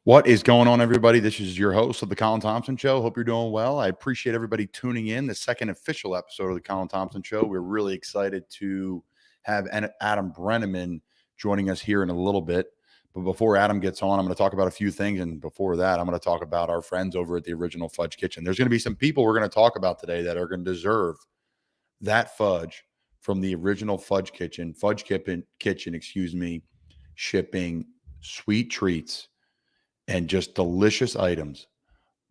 What is going on, everybody? This is your host of the Colin Thompson Show. Hope you're doing well. I appreciate everybody tuning in. The second official episode of the Colin Thompson Show. We're really excited to have Adam Breneman joining us here in a little bit. But before Adam gets on, I'm going to talk about a few things. And before that, I'm going to talk about our friends over at the Original Fudge Kitchen. There's going to be some people we're going to talk about today that are going to deserve that fudge from the Original Fudge Kitchen, shipping sweet treats and just delicious items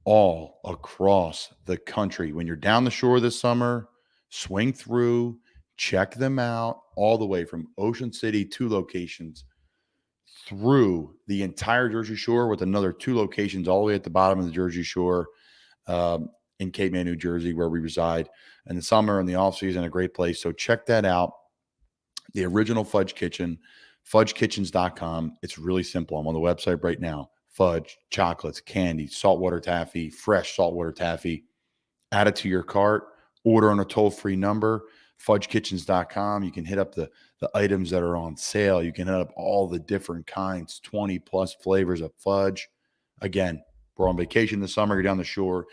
all across the country. When you're down the shore this summer, swing through, check them out, all the way from Ocean City, 2 locations, through the entire Jersey Shore with another 2 locations all the way at the bottom of the Jersey Shore in Cape May, New Jersey, where we reside. In the summer and the off season, a great place. So check that out. The Original Fudge Kitchen, fudgekitchens.com. It's really simple. I'm on the website right now. Fudge, chocolates, candy, saltwater taffy, fresh saltwater taffy. Add it to your cart. Order on a toll-free number, fudgekitchens.com. You can hit up the items that are on sale. You can hit up all the different kinds, 20-plus flavors of fudge. Again, we're on vacation this summer. You're down the shore.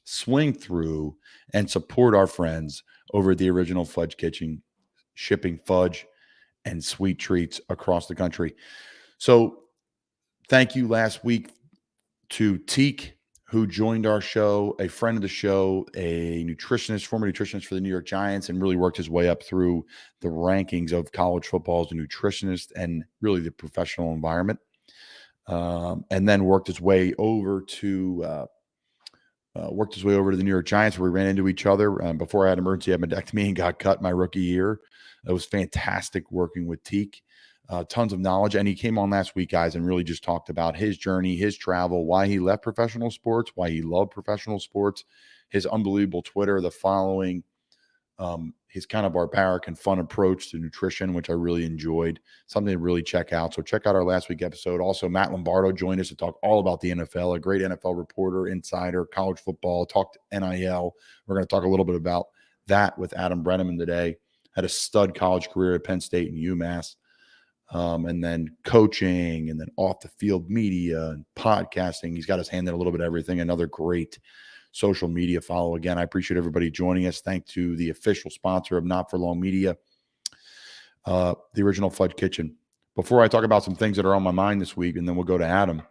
Swing through and support our friends over at the Original Fudge Kitchen, shipping fudge and sweet treats across the country. So thank you last week to Teak, who joined our show, a friend of the show, a nutritionist, former nutritionist for the New York Giants, and really worked his way up through the rankings of college football as a nutritionist and really the professional environment. And then worked his way over to the New York Giants, where we ran into each other before I had emergency appendectomy and got cut my rookie year. It was fantastic working with Teak. Tons of knowledge. And he came on last week, guys, and really just talked about his journey, his travel, why he left professional sports, why he loved professional sports, his unbelievable Twitter, the following, his kind of barbaric and fun approach to nutrition, which I really enjoyed, something to really check out. So check out our last week episode. Also, Matt Lombardo joined us to talk all about the NFL, a great NFL reporter, insider, college football, talked NIL. We're going to talk a little bit about that with Adam Breneman today. Had a stud college career at Penn State and UMass. And then coaching, and then off the field media and podcasting. He's got his hand in a little bit of everything. Another great social media follow. Again, I appreciate everybody joining us. Thank to the official sponsor of Not For Long Media, the Original Fudge Kitchen. Before I talk about some things that are on my mind this week, and then we'll go to Adam.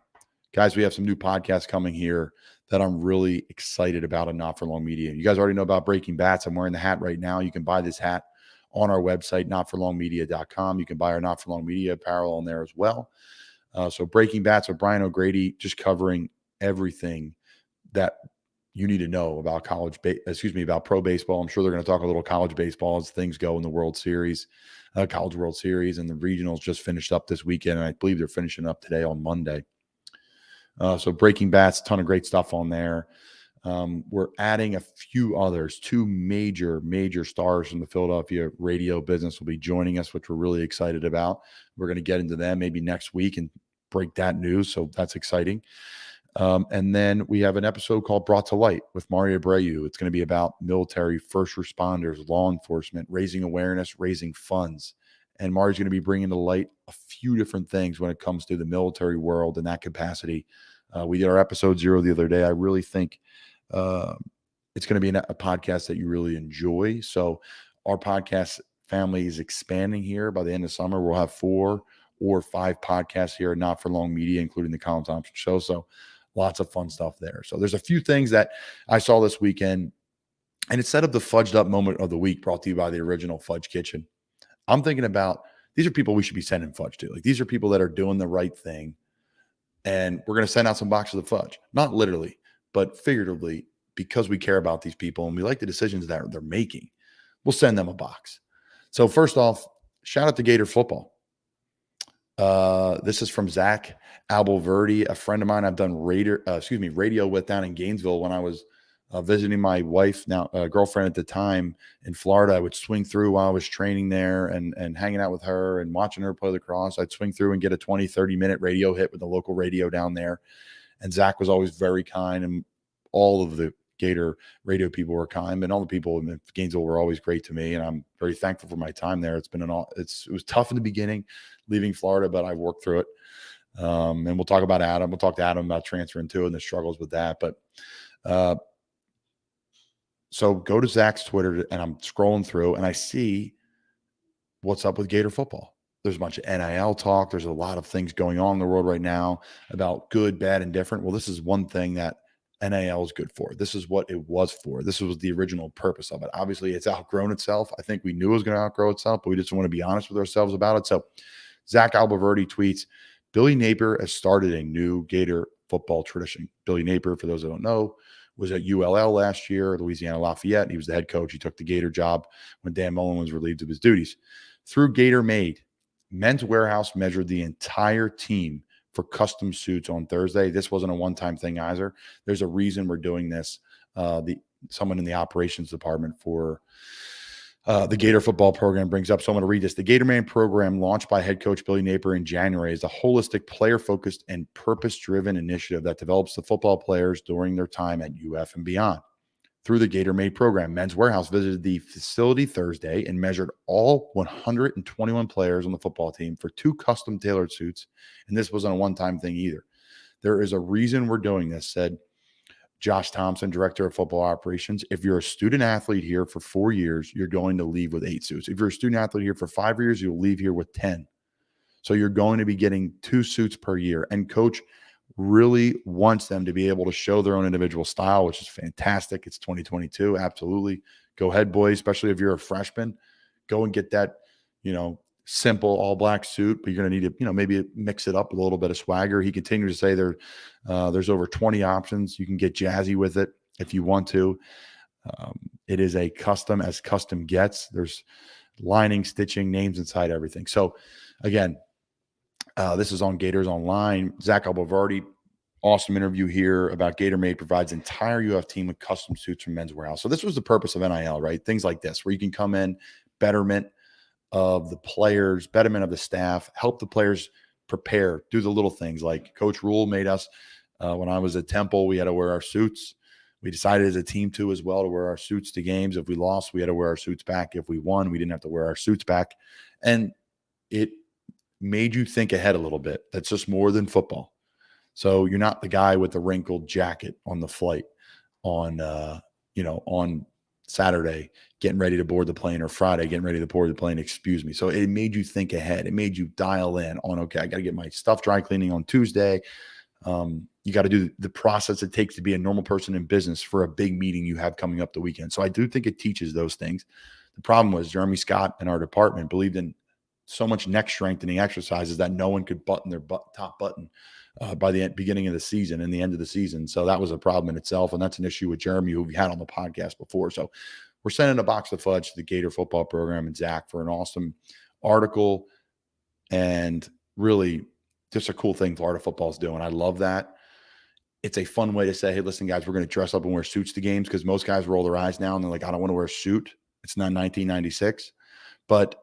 Guys, we have some new podcasts coming here that I'm really excited about on Not For Long Media. You guys already know about Breaking Bats. I'm wearing the hat right now. You can buy this hat on our website, notforlongmedia.com. You can buy our Not For Long Media apparel on there as well. So Breaking Bats with Brian O'Grady, just covering everything that you need to know about about pro baseball. I'm sure they're going to talk a little college baseball as things go in the World Series, College World Series, and the regionals just finished up this weekend, and I believe they're finishing up today on Monday. So Breaking Bats, ton of great stuff on there. We're adding a few others. 2 major stars from the Philadelphia radio business will be joining us, which we're really excited about. We're going to get into them maybe next week and break that news. So that's exciting. And then we have an episode called Brought to Light with Mario Abreu. It's going to be about military, first responders, law enforcement, raising awareness, raising funds. And Mario's going to be bringing to light a few different things when it comes to the military world in that capacity. We did our episode 0 the other day. I really think it's going to be a podcast that you really enjoy. So our podcast family is expanding here. By the end of summer, we'll have 4 or 5 podcasts here, Not For Long Media, including the Colin Thompson Show. So lots of fun stuff there. So there's a few things that I saw this weekend, and instead of the fudged up moment of the week brought to you by the Original Fudge Kitchen, I'm thinking about these are people we should be sending fudge to. Like, these are people that are doing the right thing, and we're going to send out some boxes of fudge, not literally, but figuratively, because we care about these people and we like the decisions that they're making. We'll send them a box. So first off, shout out to Gator Football. This is from Zach Albalverdi, a friend of mine I've done radio with down in Gainesville when I was visiting my wife, now girlfriend at the time, in Florida. I would swing through while I was training there and hanging out with her and watching her play lacrosse. I'd swing through and get a 20, 30-minute radio hit with the local radio down there. And Zach was always very kind, and all of the Gator radio people were kind, and all the people in Gainesville were always great to me. And I'm very thankful for my time there. It was tough in the beginning leaving Florida, but I worked through it. And we'll talk about Adam. We'll talk to Adam about transferring too and the struggles with that. But so go to Zach's Twitter, and I'm scrolling through, and I see what's up with Gator football. There's a bunch of NIL talk. There's a lot of things going on in the world right now about good, bad, and different. Well, this is one thing that NIL is good for. This is what it was for. This was the original purpose of it. Obviously, it's outgrown itself. I think we knew it was going to outgrow itself, but we just want to be honest with ourselves about it. So Zach Alberverdi tweets, Billy Napier has started a new Gator football tradition. Billy Napier, for those that don't know, was at ULL last year, Louisiana Lafayette. He was the head coach. He took the Gator job when Dan Mullen was relieved of his duties. Through Gator Made, Men's Warehouse measured the entire team for custom suits on Thursday. This wasn't a one-time thing either. There's a reason we're doing this. Someone in the operations department for the Gator football program brings up, so I'm going to read this. The Gator Man program, launched by head coach Billy Napier in January, is a holistic, player-focused, and purpose-driven initiative that develops the football players during their time at UF and beyond. Through the Gator Made program, Men's Warehouse visited the facility Thursday and measured all 121 players on the football team for 2 custom tailored suits. And this wasn't a one-time thing either. There is a reason we're doing this, said Josh Thompson, director of football operations. If you're a student athlete here for 4 years, you're going to leave with 8 suits. If you're a student athlete here for 5 years, you'll leave here with 10. So you're going to be getting 2 suits per year. And coach really wants them to be able to show their own individual style, which is fantastic. It's 2022. Absolutely. Go ahead, boys, especially if you're a freshman. Go and get that, simple all black suit, but you're going to need to, maybe mix it up with a little bit of swagger. He continues to say there's over 20 options. You can get jazzy with it if you want to. It is a custom as custom gets. There's lining, stitching, names inside everything. So again, this is on Gators Online. Zach Alberverdi, awesome interview here about Gator Made provides entire UF team with custom suits from Men's Warehouse. So this was the purpose of NIL, right? Things like this, where you can come in, betterment of the players, betterment of the staff, help the players prepare, do the little things like Coach Rule made us. When I was at Temple, we had to wear our suits. We decided as a team too as well to wear our suits to games. If we lost, we had to wear our suits back. If we won, we didn't have to wear our suits back. And it made you think ahead a little bit. That's just more than football. So you're not the guy with the wrinkled jacket on the flight on Saturday getting ready to board the plane, or Friday getting ready to board the plane, So it made you think ahead. It made you dial in on, okay, I got to get my stuff dry cleaning on Tuesday. You got to do the process it takes to be a normal person in business for a big meeting you have coming up the weekend. So I do think it teaches those things. The problem was Jeremy Scott and our department believed in so much neck strengthening exercises that no one could button their top button by the beginning of the season and the end of the season. So that was a problem in itself. And that's an issue with Jeremy, who we had on the podcast before. So we're sending a box of fudge to the Gator football program and Zach for an awesome article, and really just a cool thing Florida football is doing. I love that. It's a fun way to say, hey, listen, guys, we're going to dress up and wear suits to games, because most guys roll their eyes now and they're like, I don't want to wear a suit. It's not 1996. But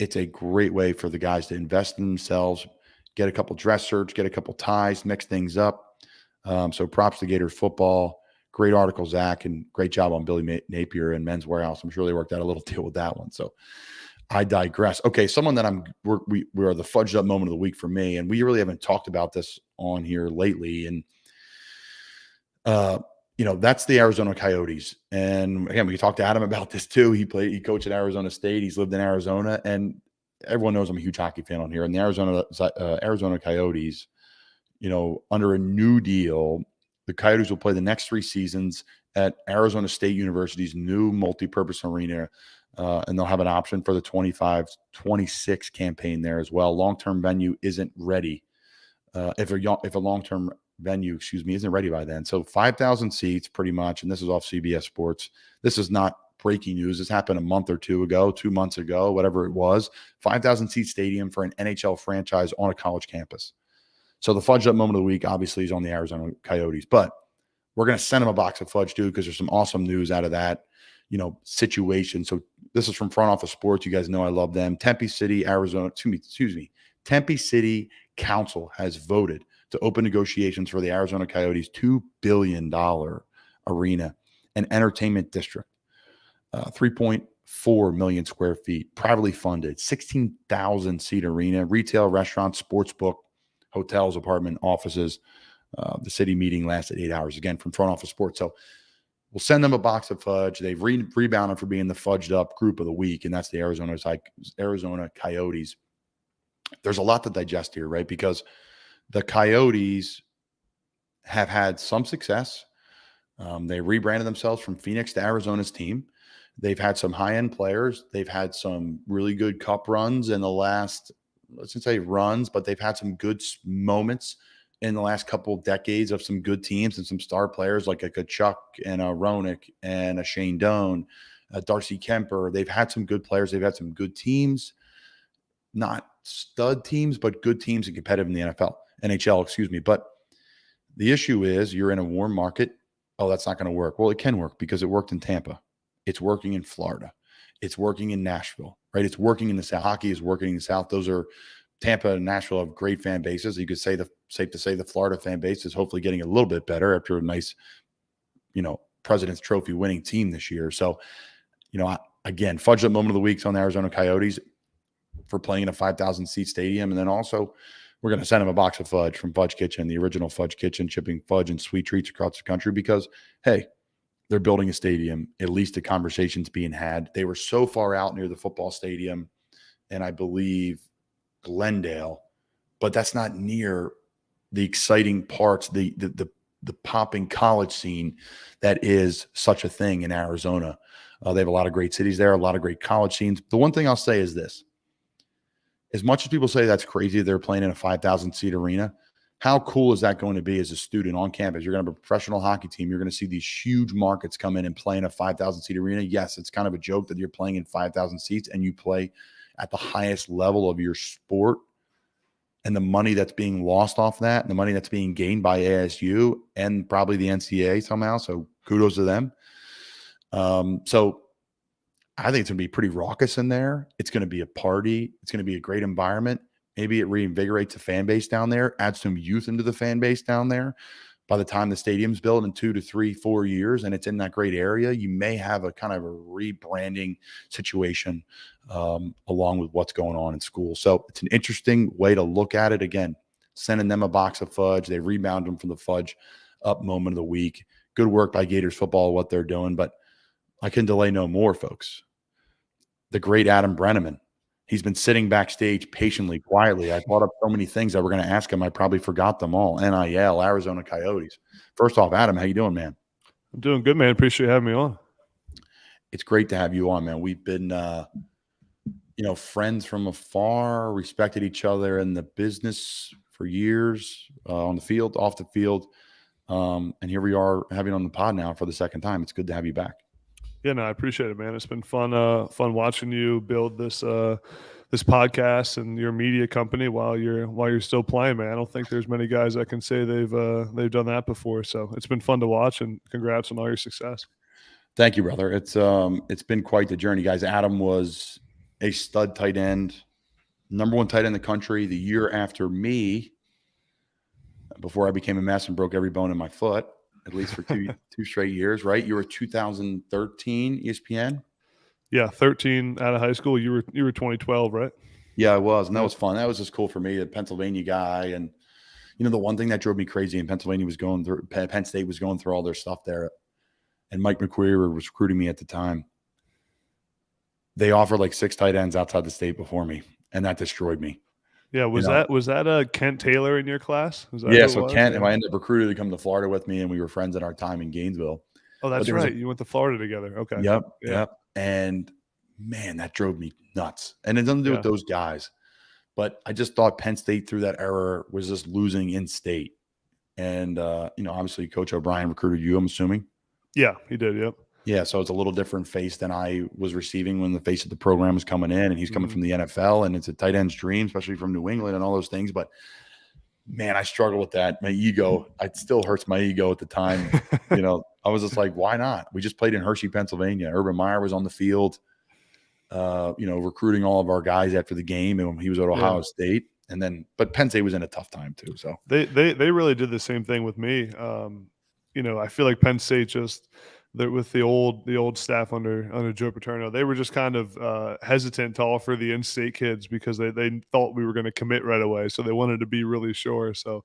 it's a great way for the guys to invest in themselves, get a couple dress shirts, get a couple ties, mix things up. So props to Gator football. Great article, Zach, and great job on Billy Napier and Men's Warehouse. I'm sure they worked out a little deal with that one. So I digress. Okay, someone that we're the fudged up moment of the week for me, and we really haven't talked about this on here lately. And that's the Arizona Coyotes. And again, we talked to Adam about this too. He coached at Arizona State. He's lived in Arizona, and everyone knows I'm a huge hockey fan on here. And the Arizona Coyotes, under a new deal, the Coyotes will play the next 3 seasons at Arizona State University's new multi-purpose arena. And they'll have an option for the 25-26 campaign there as well. Long-term venue isn't ready. If a long-term venue, isn't ready by then. So 5,000 seats pretty much. And this is off CBS Sports. This is not breaking news. This happened a month or 2 ago, 2 months ago, whatever it was. 5,000 seat stadium for an NHL franchise on a college campus. So the fudge up moment of the week obviously is on the Arizona Coyotes, but we're going to send them a box of fudge too, because there's some awesome news out of that, situation. So this is from Front Office Sports. You guys know I love them. Tempe City Council has voted to open negotiations for the Arizona Coyotes' $2 billion arena and entertainment district. 3.4 million square feet, privately funded, 16,000 seat arena, retail, restaurant, sports book, hotels, apartment, offices. The city meeting lasted 8 hours, again, from Front Office Sports. So we'll send them a box of fudge. They've rebounded for being the fudged up group of the week, and that's the Arizona Coyotes. There's a lot to digest here, right? Because the Coyotes have had some success. They rebranded themselves from Phoenix to Arizona's team. They've had some high-end players. They've had some really good cup runs in the last, let's just say runs, but they've had some good moments in the last couple of decades of some good teams and some star players like a Kachuk and a Roenick and a Shane Doan, a Darcy Kemper. They've had some good players. They've had some good teams, not stud teams, but good teams and competitive in the NHL, excuse me. But the issue is you're in a warm market. Oh, that's not going to work. Well, it can work because it worked in Tampa. It's working in Florida. It's working in Nashville, right? It's working in the South. Hockey is working in the South. Those are Tampa and Nashville have great fan bases. You could say safe to say the Florida fan base is hopefully getting a little bit better after a nice, President's Trophy winning team this year. So, again, fudge up moment of the week's on the Arizona Coyotes for playing in a 5,000 seat stadium. And then also we're going to send them a box of fudge from Fudge Kitchen, the original Fudge Kitchen, shipping fudge and sweet treats across the country because, hey, they're building a stadium. At least the conversation's being had. They were so far out near the football stadium, and I believe Glendale, but that's not near the exciting parts, the popping college scene that is such a thing in Arizona. They have a lot of great cities there, a lot of great college scenes. The one thing I'll say is this. As much as people say that's crazy, they're playing in a 5,000 seat arena. How cool is that going to be as a student on campus? You're going to have a professional hockey team. You're going to see these huge markets come in and play in a 5,000 seat arena. Yes, it's kind of a joke that you're playing in 5,000 seats and you play at the highest level of your sport, and the money that's being lost off that and the money that's being gained by ASU and probably the NCAA somehow. So kudos to them. So I think it's going to be pretty raucous in there. It's going to be a party. It's going to be a great environment. Maybe it reinvigorates the fan base down there, adds some youth into the fan base down there. By the time the stadium's built in 2 to 3, 4 years, and it's in that great area, you may have a kind of a rebranding situation along with what's going on in school. So it's an interesting way to look at it. Again, sending them a box of fudge. They rebound them from the fudge up moment of the week. Good work by Gators football, what they're doing. But I can delay no more, folks. The great Adam Breneman. He's been sitting backstage patiently, quietly. I brought up so many things that we're going to ask him. I probably forgot them all. NIL, Arizona Coyotes. First off, Adam, how you doing, man? I'm doing good, man. Appreciate you having me on. It's great to have you on, man. We've been, friends from afar, respected each other in the business for years, on the field, off the field. And here we are having on the pod now for the second time. It's good to have you back. Yeah, no, I appreciate it, man. It's been fun watching you build this podcast and your media company while you're still playing, man. I don't think there's many guys that can say they've done that before. So it's been fun to watch, and congrats on all your success. Thank you, brother. It's been quite the journey, guys. Adam was a stud tight end, number 1 tight end in the country the year after me, before I became a mess and broke every bone in my foot. At least for two straight years, right? You were 2013 ESPN. Yeah, 13 out of high school. You were 2012, right? Yeah, I was, and that was fun. That was just cool for me, a Pennsylvania guy. And the one thing that drove me crazy in Pennsylvania was Penn State was going through all their stuff there, and Mike McQueer was recruiting me at the time. They offered like 6 tight ends outside the state before me, and that destroyed me. Yeah, was that Kent Taylor in your class? Yeah, so Kent, and I ended up recruited to come to Florida with me, and we were friends at our time in Gainesville. Oh, that's right. You went to Florida together. Okay. Yep. And man, that drove me nuts. And it doesn't do with those guys, but I just thought Penn State through that era was just losing in state. And obviously Coach O'Brien recruited you, I'm assuming. Yeah, he did. Yep. Yeah, so it's a little different face than I was receiving when the face of the program was coming in, and he's coming from the NFL, and it's a tight end's dream, especially from New England and all those things. But man, I struggle with that. My ego, it still hurts my ego at the time. I was just like, why not? We just played in Hershey, Pennsylvania. Urban Meyer was on the field, recruiting all of our guys after the game, and he was at Ohio State. But Penn State was in a tough time too. So they really did the same thing with me. I feel like Penn State just with the old staff under Joe Paterno, they were just kind of hesitant to offer the in-state kids because they thought we were going to commit right away, so they wanted to be really sure. So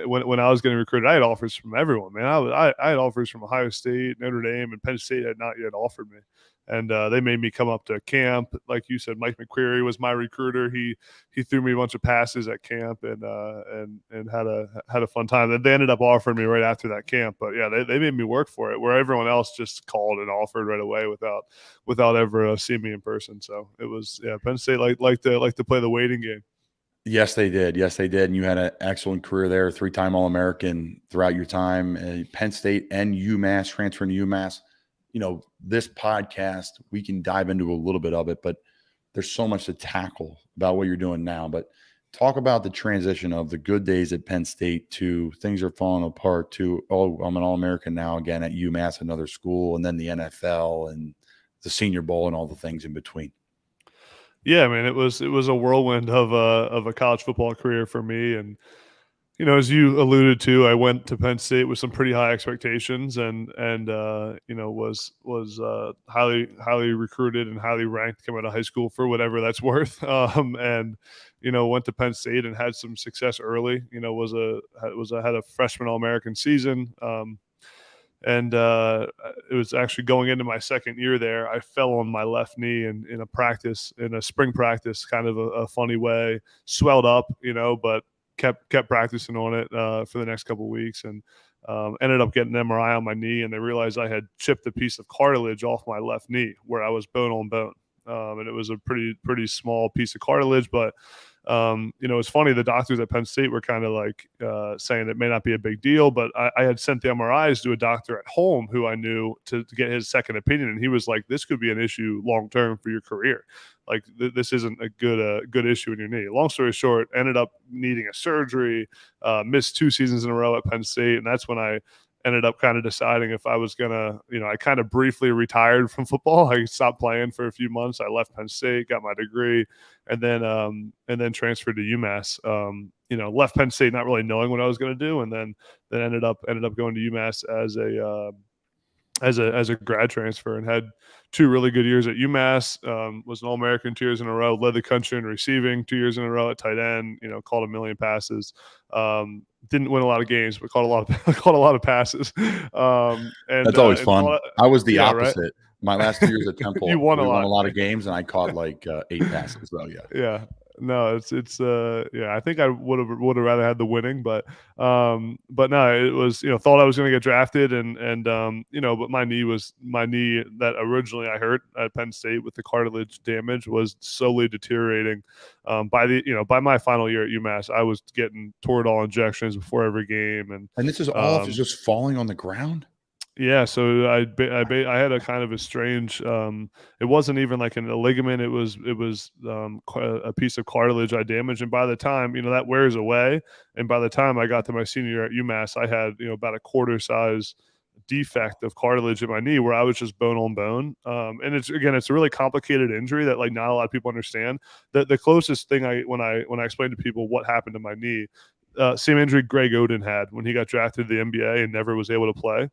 when I was getting recruited, I had offers from everyone. Man, I had offers from Ohio State, Notre Dame, and Penn State had not yet offered me. And they made me come up to camp. Like you said, Mike McQuarrie was my recruiter. He threw me a bunch of passes at camp and had a fun time. They ended up offering me right after that camp. But yeah, they made me work for it, where everyone else just called and offered right away without ever seeing me in person. So it was, yeah, Penn State like to play the waiting game. Yes, they did. Yes, they did. And you had an excellent career there, three-time All-American throughout your time at Penn State and UMass, transferring to UMass. This podcast, we can dive into a little bit of it, but there's so much to tackle about what you're doing now. But talk about the transition of the good days at Penn State to things are falling apart to, oh, I'm an All-American now again at UMass, another school, and then the NFL and the Senior Bowl and all the things in between. Yeah, man, it was a whirlwind of a college football career for me. And as you alluded to, I went to Penn State with some pretty high expectations, and was highly recruited and highly ranked coming out of high school for whatever that's worth. And went to Penn State and had some success early. Had a freshman All-American season. And it was actually going into my second year there. I fell on my left knee in a spring practice, kind of a funny way, swelled up, but kept practicing on it for the next couple of weeks, and ended up getting an MRI on my knee, and they realized I had chipped a piece of cartilage off my left knee where I was bone on bone. And it was a pretty small piece of cartilage, but it's funny. The doctors at Penn State were kind of like saying it may not be a big deal, but I had sent the MRIs to a doctor at home who I knew to get his second opinion, and he was like, "This could be an issue long term for your career. Like this isn't a good issue in your knee." Long story short, ended up needing a surgery, missed 2 seasons in a row at Penn State, and that's when I ended up kind of deciding if I was gonna, I kind of briefly retired from football. I stopped playing for a few months. I left Penn State, got my degree, and then transferred to UMass. Left Penn State not really knowing what I was going to do, and then ended up going to UMass as a grad transfer, and had 2 really good years at UMass. Was an All-American 2 years in a row, led the country in receiving 2 years in a row at tight end. Caught a million passes. Didn't win a lot of games, but caught a lot of passes. And that's always fun. I was the opposite. Right? My last 2 years at Temple, we won a lot of games, and I caught like 8 passes. So yeah. Yeah. No, it's I think I would have rather had the winning, but no, it was, thought I was going to get drafted, and but my knee that originally I hurt at Penn State with the cartilage damage was slowly deteriorating. By my final year at UMass, I was getting Toradol injections before every game, and this is all just falling on the ground. Yeah, so I had a kind of a strange. It wasn't even like a ligament. It was a piece of cartilage I damaged, and by the time that wears away, and by the time I got to my senior year at UMass, I had about a quarter size defect of cartilage in my knee where I was just bone on bone. And it's a really complicated injury that like not a lot of people understand. The closest thing when I explain to people what happened to my knee, same injury Greg Oden had when he got drafted to the NBA and never was able to play.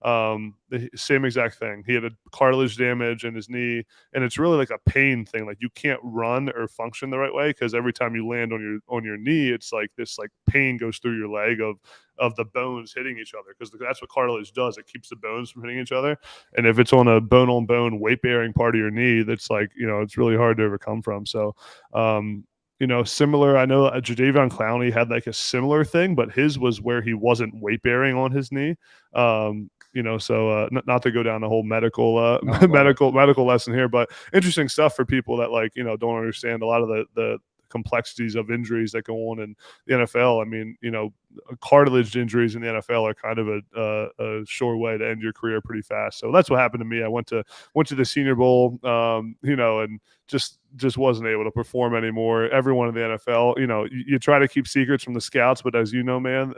The same exact thing. He had a cartilage damage in his knee, and it's really like a pain thing. Like you can't run or function the right way because every time you land on your knee, it's like this like pain goes through your leg of the bones hitting each other, because that's what cartilage does. It keeps the bones from hitting each other. And if it's on a bone weight bearing part of your knee, that's like it's really hard to overcome from. So similar. I know Jadeveon Clowney had like a similar thing, but his was where he wasn't weight bearing on his knee. So not to go down the whole medical medical lesson here, but interesting stuff for people that don't understand a lot of the complexities of injuries that go on in the NFL. I mean, cartilage injuries in the NFL are kind of a sure way to end your career pretty fast. So that's what happened to me. I went to the Senior Bowl, and just wasn't able to perform anymore. Everyone in the NFL, you try to keep secrets from the scouts, but as you know, man,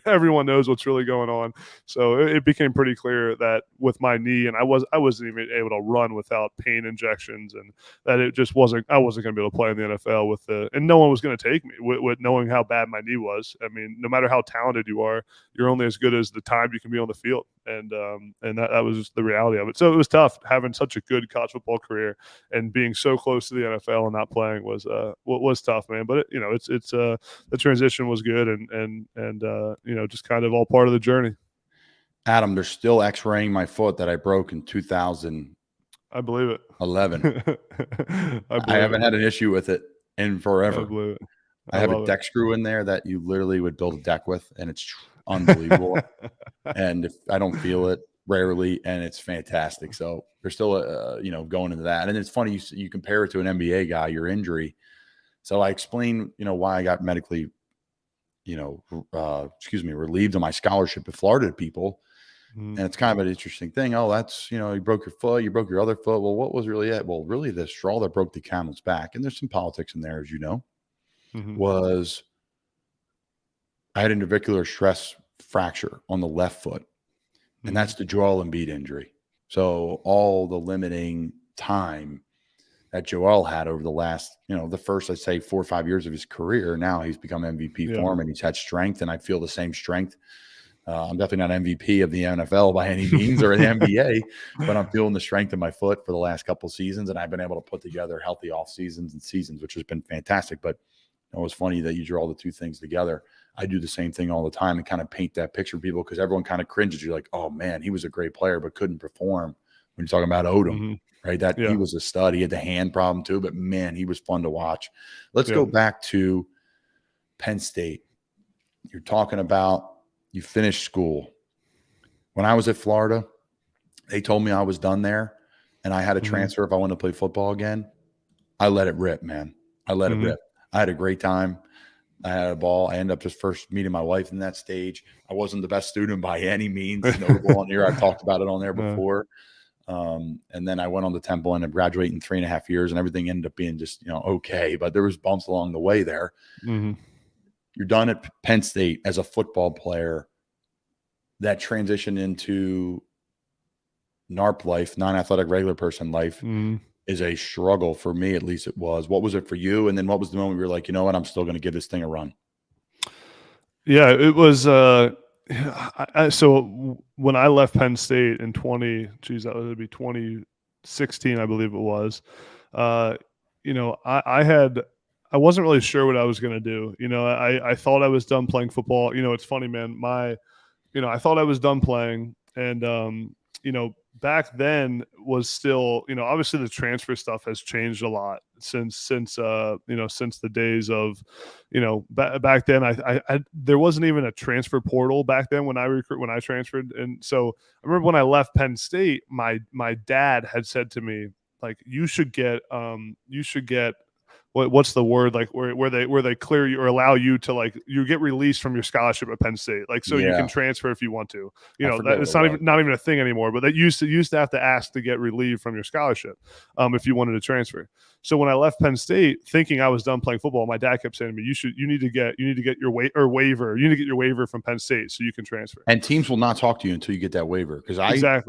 everyone knows what's really going on. So it became pretty clear that with my knee, and I wasn't even able to run without pain injections, and that I wasn't going to be able to play in the NFL and no one was going to take me with knowing how bad my knee was. I mean, no matter how talented you are, you're only as good as the time you can be on the field. And that was just the reality of it. So it was tough having such a good college football career and being so close to the NFL and not playing was tough, man. But the transition was good and just kind of all part of the journey. Adam, they're still X-raying my foot that I broke in 2011. I believe it. I haven't had an issue with it in forever. I believe it. I have a deck screw in there that you literally would build a deck with, and it's unbelievable. And if I don't feel it rarely, and it's fantastic. So they're still, going into that. And it's funny you compare it to an NBA guy, your injury. So I explain, why I got medically, relieved of my scholarship at Florida to people. And it's kind of an interesting thing. Oh, that's, you broke your foot, you broke your other foot. Well, what was really it? Well, really the straw that broke the camel's back, and there's some politics in there, as you know, was I had an intervicular stress fracture on the left foot, and that's the Joel Embiid injury. So all the limiting time that Joel had over the last, the first, I'd say 4 or 5 years of his career, now he's become MVP form, and he's had strength, and I feel the same strength. I'm definitely not MVP of the NFL by any means or the NBA, but I'm feeling the strength of my foot for the last couple of seasons, and I've been able to put together healthy off seasons and seasons, which has been fantastic. But it was funny that you draw the two things together. I do the same thing all the time and kind of paint that picture for people because everyone kind of cringes. You're like, oh man, he was a great player but couldn't perform. When you're talking about Odom, right? He was a stud. He had the hand problem too, but man, he was fun to watch. Let's go back to Penn State. You're talking about you finished school. When I was at Florida, they told me I was done there and I had to transfer if I wanted to play football again. I let it rip, man. I let it rip. I had a great time. I had a ball. I ended up just first meeting my wife in that stage. I wasn't the best student by any means. Notable on here. I've talked about it on there before. And then I went on to Temple and ended up graduating in 3.5 years, and everything ended up being just, okay. But there was bumps along the way there. You're done at Penn State as a football player. That transition into NARP life, non-athletic regular person life, is a struggle for me. At least it was. What was it for you? And then what was the moment where you're like, you know what, I'm still going to give this thing a run? Yeah, it was. So when I left Penn State in that would be 2016, I believe it was. I wasn't really sure what I was going to do. I thought I was done playing football. It's funny, man. I thought I was done playing, and back then was still, obviously the transfer stuff has changed a lot since the days of, back then I there wasn't even a transfer portal back then when I transferred. And so I remember when I left Penn State, my dad had said to me, like, you should get what's the word, like where they clear you or allow you to, like, you get released from your scholarship at Penn State, like, so you can transfer if you want to. It's not even a thing anymore, but that used to have to ask to get relieved from your scholarship if you wanted to transfer. So when I left Penn State, thinking I was done playing football, my dad kept saying to me, you need to get your waiver. You need to get your waiver from Penn State so you can transfer. And teams will not talk to you until you get that waiver. Because I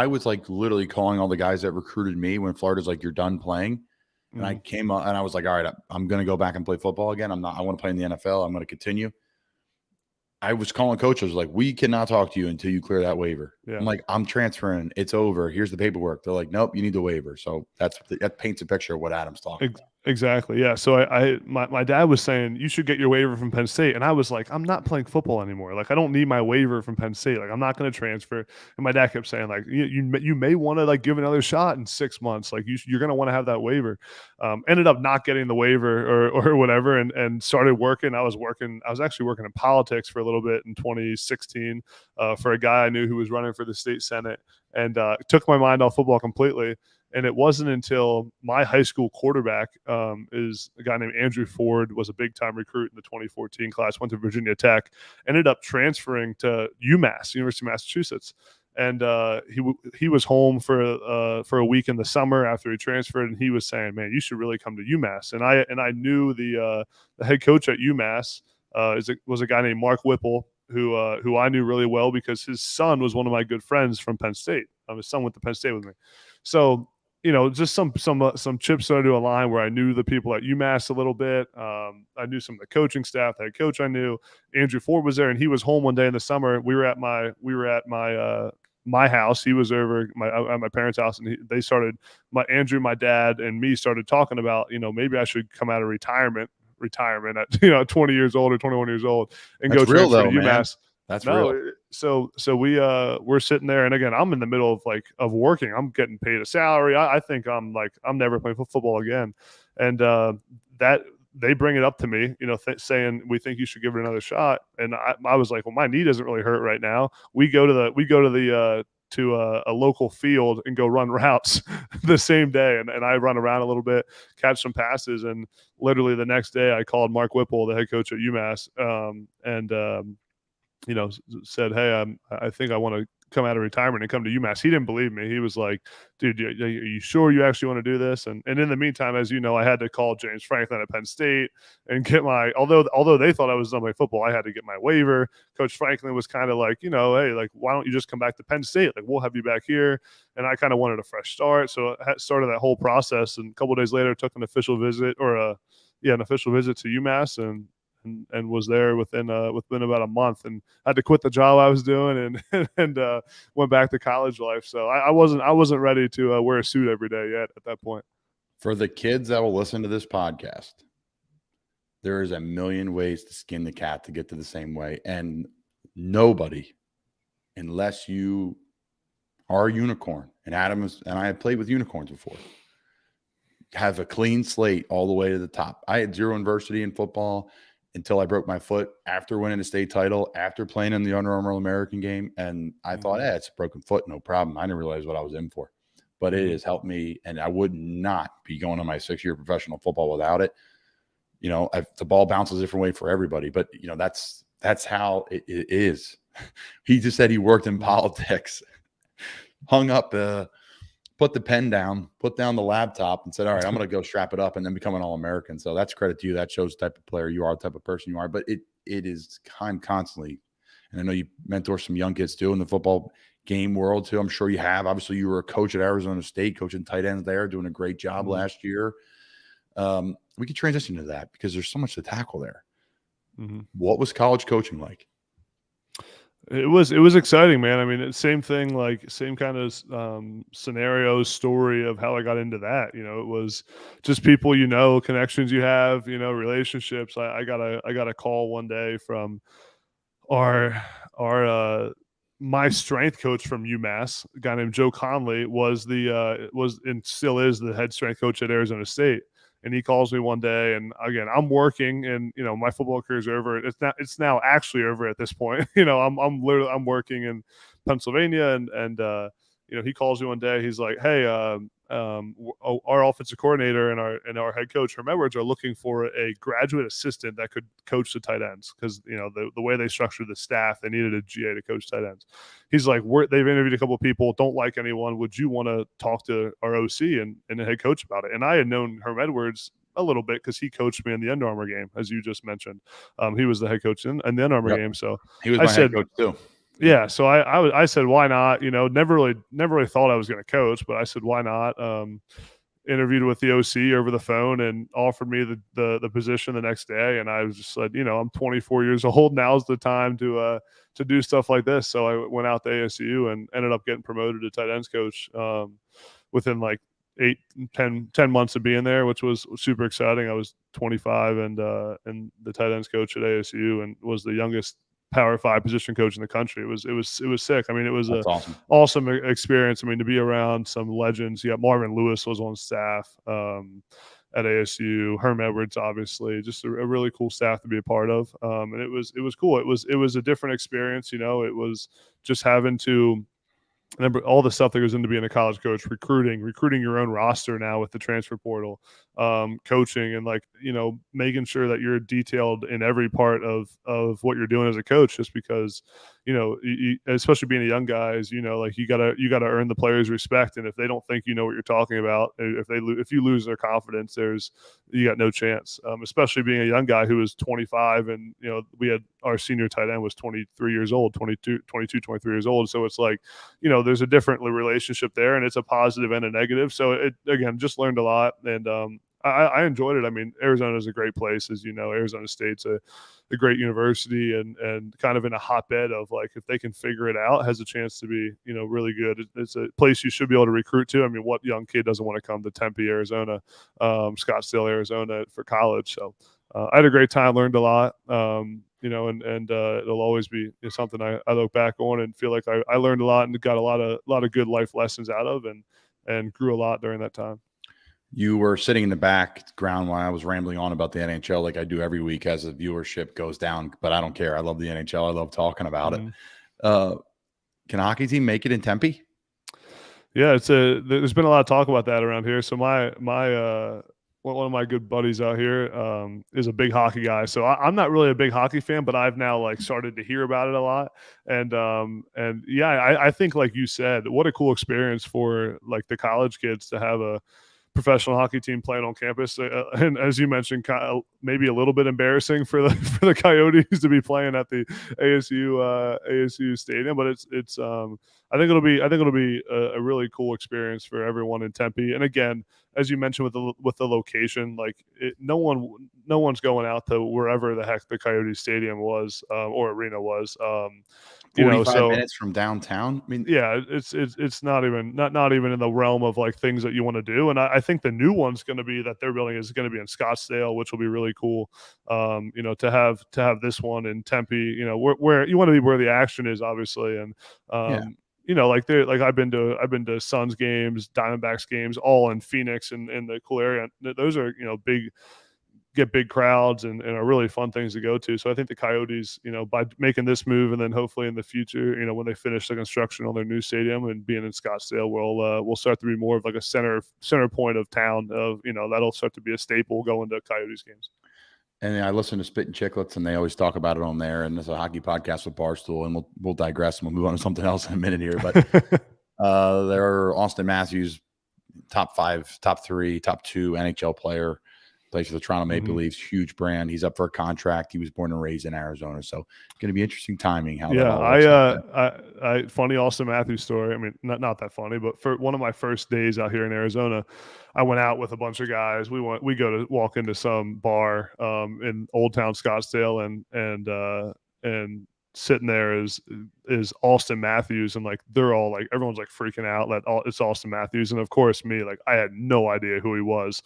was like literally calling all the guys that recruited me when Florida's like, you're done playing. And I came up and I was like, all right, I'm going to go back and play football again. I want to play in the NFL. I'm going to continue. I was calling coaches like, we cannot talk to you until you clear that waiver. Yeah. I'm like, I'm transferring. It's over. Here's the paperwork. They're like, nope, you need the waiver. So that paints a picture of what Adam's talking about. Exactly. Yeah. So my dad was saying you should get your waiver from Penn State. And I was like, I'm not playing football anymore. Like, I don't need my waiver from Penn State. Like, I'm not going to transfer. And my dad kept saying, like, you may want to, like, give another shot in 6 months. Like, you're going to want to have that waiver. Ended up not getting the waiver or whatever, and started working. I was actually working in politics for a little bit in 2016 for a guy I knew who was running for the state Senate, and took my mind off football completely. And it wasn't until my high school quarterback is a guy named Andrew Ford, was a big-time recruit in the 2014 class, went to Virginia Tech, ended up transferring to UMass, University of Massachusetts. And he was home for a week in the summer after he transferred, and he was saying, man, you should really come to UMass. And I knew the head coach at UMass was a guy named Mark Whipple, who I knew really well because his son was one of my good friends from Penn State. His son went to Penn State with me. So just some chips started to align where I knew the people at UMass a little bit. I knew some of the coaching staff. The head coach I knew, Andrew Ford was there, and he was home one day in the summer. We were at my house. He was over at my parents' house, and Andrew, my dad, and me started talking about, maybe I should come out of retirement at 20 years old or 21 years old and That's go real transfer though, to man. UMass. That's No, real. so we're sitting there, and again, I'm in the middle of working. I'm getting paid a salary. I think I'm never playing football again, and that they bring it up to me, saying we think you should give it another shot, and I was like, well, my knee doesn't really hurt right now. We go to a local field and go run routes the same day, and I run around a little bit, catch some passes, and literally the next day I called Mark Whipple, the head coach at UMass, and said, hey, I think I want to come out of retirement and come to UMass. He didn't believe me. He was like, dude, are you sure you actually want to do this? And in the meantime, as you know, I had to call James Franklin at Penn State and get although they thought I was done by football, I had to get my waiver. Coach Franklin was kind of like, hey, why don't you just come back to Penn State? We'll have you back here. And I kind of wanted a fresh start. So I started that whole process. And a couple of days later, took an official visit to UMass, and was there within about a month, and had to quit the job I was doing and went back to college life. So I wasn't ready to wear a suit every day yet at that point. For the kids that will listen to this podcast, there is a million ways to skin the cat to get to the same way. And nobody, unless you are a unicorn, and Adam and I have played with unicorns before, have a clean slate all the way to the top. I had zero adversity in football until I broke my foot after winning a state title, after playing in the Under Armour All-American game. And I thought, it's a broken foot, no problem. I didn't realize what I was in for. But it has helped me, and I would not be going on my 6-year professional football without it. The ball bounces a different way for everybody, but, that's how it is. He just said he worked in politics, hung up put the pen down, put down the laptop, and said, all right, I'm going to go strap it up and then become an All-American. So that's credit to you. That shows the type of player you are, the type of person you are. But it is constantly, and I know you mentor some young kids too in the football game world too. I'm sure you have. Obviously, you were a coach at Arizona State, coaching tight ends there, doing a great job last year. We could transition to that because there's so much to tackle there. Mm-hmm. What was college coaching like? It was exciting, man. I mean, same thing, same kind of scenario, story of how I got into that. It was just people, connections you have, relationships. I got a call one day from our my strength coach from UMass, a guy named Joe Conley, was and still is the head strength coach at Arizona State. And he calls me one day, and again, I'm working, and my football career is over. It's now actually over at this point. I'm working in Pennsylvania, and he calls me one day. He's like, "Hey, our offensive coordinator and our head coach, Herm Edwards, are looking for a graduate assistant that could coach the tight ends because the way they structured the staff, they needed a GA to coach tight ends." He's like, they've interviewed a couple of people, don't like anyone. Would you want to talk to our OC and the head coach about it? And I had known Herm Edwards a little bit because he coached me in the Under Armour game, as you just mentioned. He was the head coach in the Under Armour game. So he was my head coach too. Yeah, so I said, why not? Never really thought I was going to coach, but I said, why not? Interviewed with the OC over the phone and offered me the position the next day, and I was just said, I'm 24 years old. Now's the time to do stuff like this. So I went out to ASU and ended up getting promoted to tight ends coach within 10 months of being there, which was super exciting. I was 25 and the tight ends coach at ASU, and was the youngest Power 5 position coach in the country. It was sick. I mean, it was an awesome experience. I mean, to be around some legends. Yeah, Marvin Lewis was on staff at ASU. Herm Edwards, obviously, just a really cool staff to be a part of. And it was cool. It was a different experience. It was just having to remember all the stuff that goes into being a college coach, recruiting your own roster now with the transfer portal, coaching, and making sure that you're detailed in every part of what you're doing as a coach, just because, especially being a young guy, is, you gotta earn the players' respect. And if they don't think you know what you're talking about, if you lose their confidence, you got no chance, especially being a young guy who was 25. And, we had our senior tight end was 23 years old, 22, 23 years old. So it's there's a different relationship there, and it's a positive and a negative. So it, again, just learned a lot, and I enjoyed it. I mean, Arizona is a great place, as you know. Arizona State's a great university, and kind of in a hotbed of, like, if they can figure it out, has a chance to be, really good. It's a place you should be able to recruit to. I mean, what young kid doesn't want to come to Tempe, Arizona, Scottsdale, Arizona for college? So I had a great time, learned a lot. And it'll always be something I look back on and feel like I learned a lot and got a lot of good life lessons out of, and grew a lot during that time. You were sitting in the background while I was rambling on about the NHL, like I do every week as the viewership goes down, but I don't care. I love the NHL. I love talking about it. Can a hockey team make it in Tempe? Yeah, there's been a lot of talk about that around here. So my one of my good buddies out here is a big hockey guy. So I'm not really a big hockey fan, but I've now, like, started to hear about it a lot. And yeah, I think, like you said, what a cool experience for, like, the college kids to have a professional hockey team playing on campus, and as you mentioned, maybe a little bit embarrassing for the Coyotes to be playing at the ASU stadium, but it's I think it'll be a really cool experience for everyone in Tempe. And again, as you mentioned with the location, like, no one's going out to wherever the heck the Coyotes stadium was, or arena was. 45 minutes from downtown. I mean, yeah, it's not even in the realm of, like, things that you want to do. And I think the new one's going to be that they're building is going to be in Scottsdale, which will be really cool. To have this one in Tempe, where you want to be, where the action is, obviously. And I've been to Suns games, Diamondbacks games, all in Phoenix and in the cool area. Those are, get big crowds and are really fun things to go to. So I think the Coyotes, by making this move, and then hopefully in the future, when they finish the construction on their new stadium and being in Scottsdale, will start to be more of, like, a center point of town of, that'll start to be a staple going to Coyotes games. And I listen to Spit and Chicklets, and they always talk about it on there. And there's a hockey podcast with Barstool, and we'll digress and we'll move on to something else in a minute here. But there are Austin Matthews, top 5, top 3, top 2 NHL player. Plays for the Toronto Maple Leafs, huge brand. He's up for a contract. He was born and raised in Arizona, so it's going to be interesting timing. How that all works out. Funny Austin Matthews story. I mean, not that funny, but for one of my first days out here in Arizona, I went out with a bunch of guys. We go to walk into some bar in Old Town Scottsdale, and sitting there is Austin Matthews, and, like, they're all, like, everyone's, like, freaking out that it's Austin Matthews. And of course me, like, I had no idea who he was.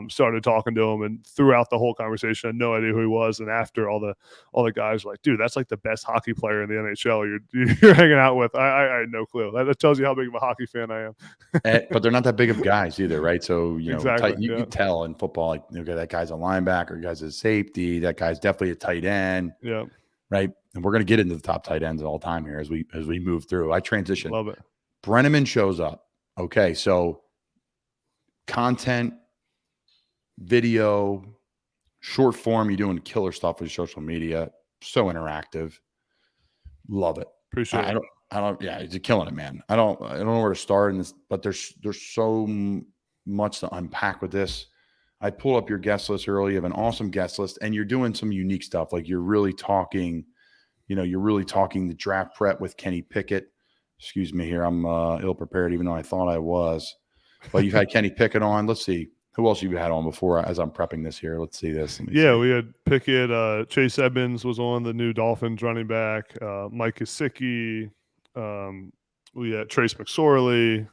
Started talking to him, and throughout the whole conversation I had no idea who he was. And after, all the guys were like, dude, that's, like, the best hockey player in the NHL you're hanging out with. I had no clue. That tells you how big of a hockey fan I am. But they're not that big of guys either, right? So Exactly, you can tell in football, like, okay, that guy's a linebacker, guy's a safety, that guy's definitely a tight end. Yeah. Right. And we're going to get into the top tight ends all time here as we move through. I transition. Love it. Breneman shows up. Okay. So content, video, short form, you're doing killer stuff with social media. So interactive. Love it. Appreciate it. Yeah, you're killing it, man. I don't know where to start in this, but there's so much to unpack with this. I pulled up your guest list earlier. You have an awesome guest list, and you're doing some unique stuff. Like, you're really talking the draft prep with Kenny Pickett. Excuse me here. I'm ill prepared, even though I thought I was. But you've had Kenny Pickett on. Let's see. Who else you've had on before as I'm prepping this here? Let's see this. We had Pickett. Chase Edmonds was on, the new Dolphins running back. Mike Gesicki. We had Trace McSorley.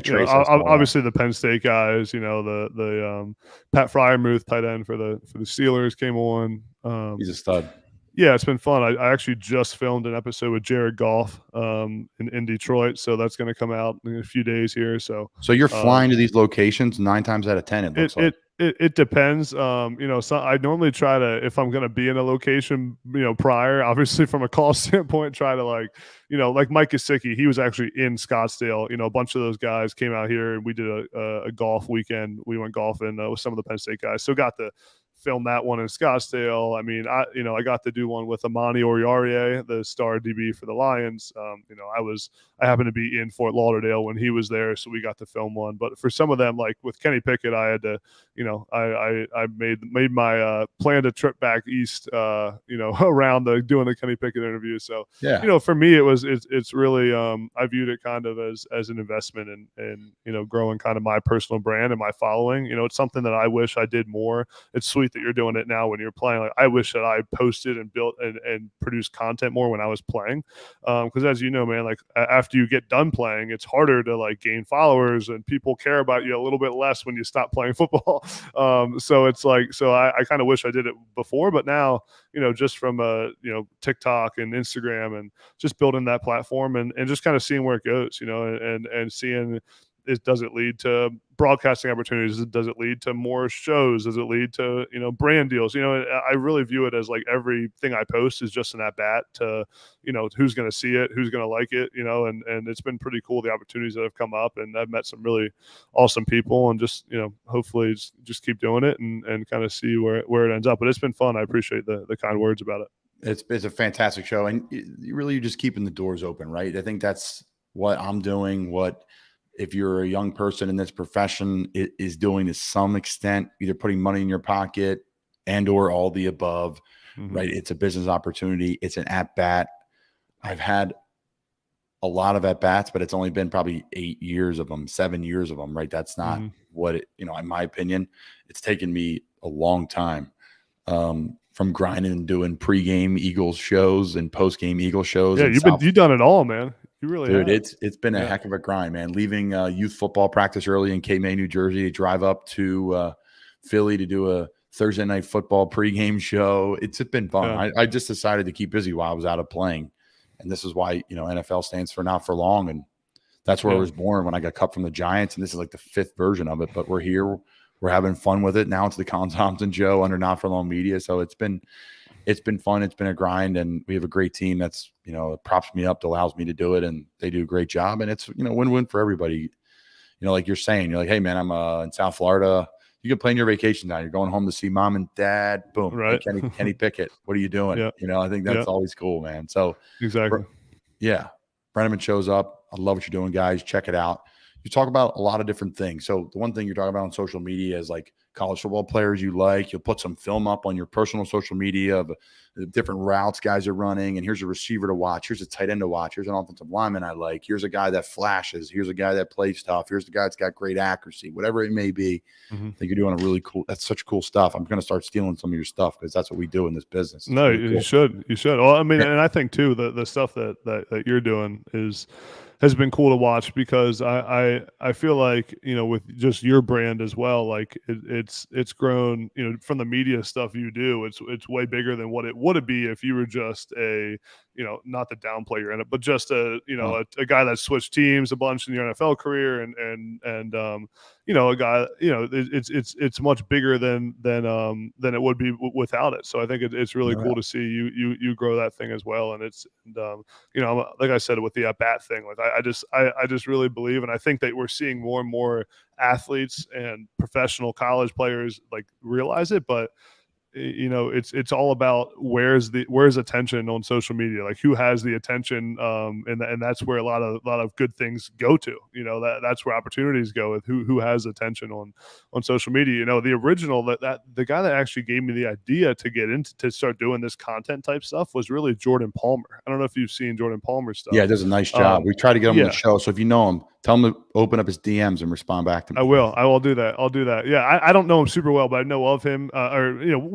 Trace. Obviously the Penn State guys. The Pat Fryermuth, tight end for the Steelers, came on. He's a stud. Yeah, it's been fun. I actually just filmed an episode with Jared Goff in Detroit, so that's going to come out in a few days here. So you're flying to these locations 9 times out of 10. It looks like. It depends. So I normally try to, if I'm going to be in a location, prior, obviously from a call standpoint, try to, like Mike Gesicki, he was actually in Scottsdale. A bunch of those guys came out here, and we did a golf weekend. We went golfing with some of the Penn State guys. So got to filmed that one in Scottsdale. I mean, I got to do one with Amani Oriarie, the star DB for the Lions. I happened to be in Fort Lauderdale when he was there, so we got to film one. But for some of them, like with Kenny Pickett, I had to, I made my planned a trip back east, around doing the Kenny Pickett interview. So Yeah. for me, it's really I viewed it kind of as an investment and growing kind of my personal brand and my following. It's something that I wish I did more. It's sweet that you're doing it now when you're playing. Like I wish that I posted and built and produced content more when I was playing, because as you know, man, like after you get done playing, it's harder to like gain followers and people care about you a little bit less when you stop playing football. So it's like, so I kind of wish I did it before, but now, just from TikTok and Instagram and just building that platform and just kind of seeing where it goes, and seeing does it lead to broadcasting opportunities? Does it lead to more shows? Does it lead to, brand deals? I really view it as like everything I post is just an at bat to, who's going to see it, who's going to like it, and it's been pretty cool, the opportunities that have come up, and I've met some really awesome people, and just, hopefully just keep doing it and kind of see where it ends up. But it's been fun. I appreciate the kind words about it. It's a fantastic show, and you're just keeping the doors open, right? I think that's what I'm doing. What if you're a young person in this profession is doing to some extent, either putting money in your pocket and or all the above, right? It's a business opportunity. It's an at bat. I've had a lot of at bats, but it's only been probably 8 years of them, 7 years of them, right? That's not what it, in my opinion, it's taken me a long time. From grinding and doing pregame Eagles shows and postgame Eagles shows. Yeah, you've done it all, man. You really dude, have. It's been a heck of a grind, man. Leaving youth football practice early in Cape May, New Jersey, to drive up to Philly to do a Thursday night football pregame show. It's been fun. Yeah. I just decided to keep busy while I was out of playing, and this is why NFL stands for not for long, and that's where I was born when I got cut from the Giants, and this is like the 5th version of it. But we're here. We're having fun with it. Now it's the Colin Thompson show under Not For Long Media. So it's been fun. It's been a grind, and we have a great team that's, props me up, that allows me to do it, and they do a great job. And it's, win-win for everybody. Like you're saying, you're like, hey man, I'm in South Florida. You can plan your vacation now. You're going home to see mom and dad. Boom. Right. Hey, Kenny Pickett. What are you doing? Yeah. I think that's always cool, man. So exactly. Yeah. Breneman shows up. I love what you're doing, guys. Check it out. You talk about a lot of different things. So the one thing you're talking about on social media is like college football players you like. You'll put some film up on your personal social media of the different routes guys are running. And here's a receiver to watch. Here's a tight end to watch. Here's an offensive lineman I like. Here's a guy that flashes. Here's a guy that plays tough. Here's the guy that's got great accuracy, whatever it may be. I think you're doing a really cool, that's such cool stuff. I'm going to start stealing some of your stuff because that's what we do in this business. It's no, really cool. you should. Well, I mean, and I think too, the stuff that you're doing has been cool to watch, because I feel like, with just your brand as well, like it's grown, from the media stuff you do, it's way bigger than what it would be if you were just a, not to downplay your end, but just a guy that switched teams a bunch in your NFL career, and a guy, it's much bigger than it would be without it. So I think it's really cool to see you grow that thing as well. And it's, like I said, with the at bat thing, like I just really believe, and I think that we're seeing more and more athletes and professional college players like realize it, but it's all about where's attention on social media, like who has the attention, and that's where a lot of good things go to. That's where opportunities go, with who has attention on social media. The original that the guy that actually gave me the idea to start doing this content type stuff was really Jordan Palmer. I don't know if you've seen Jordan Palmer stuff. Yeah, does a nice job. We try to get him on the show. So if you know him, tell him to open up his DMs and respond back to me. I will do that. I'll do that. Yeah, I don't know him super well, but I know of him.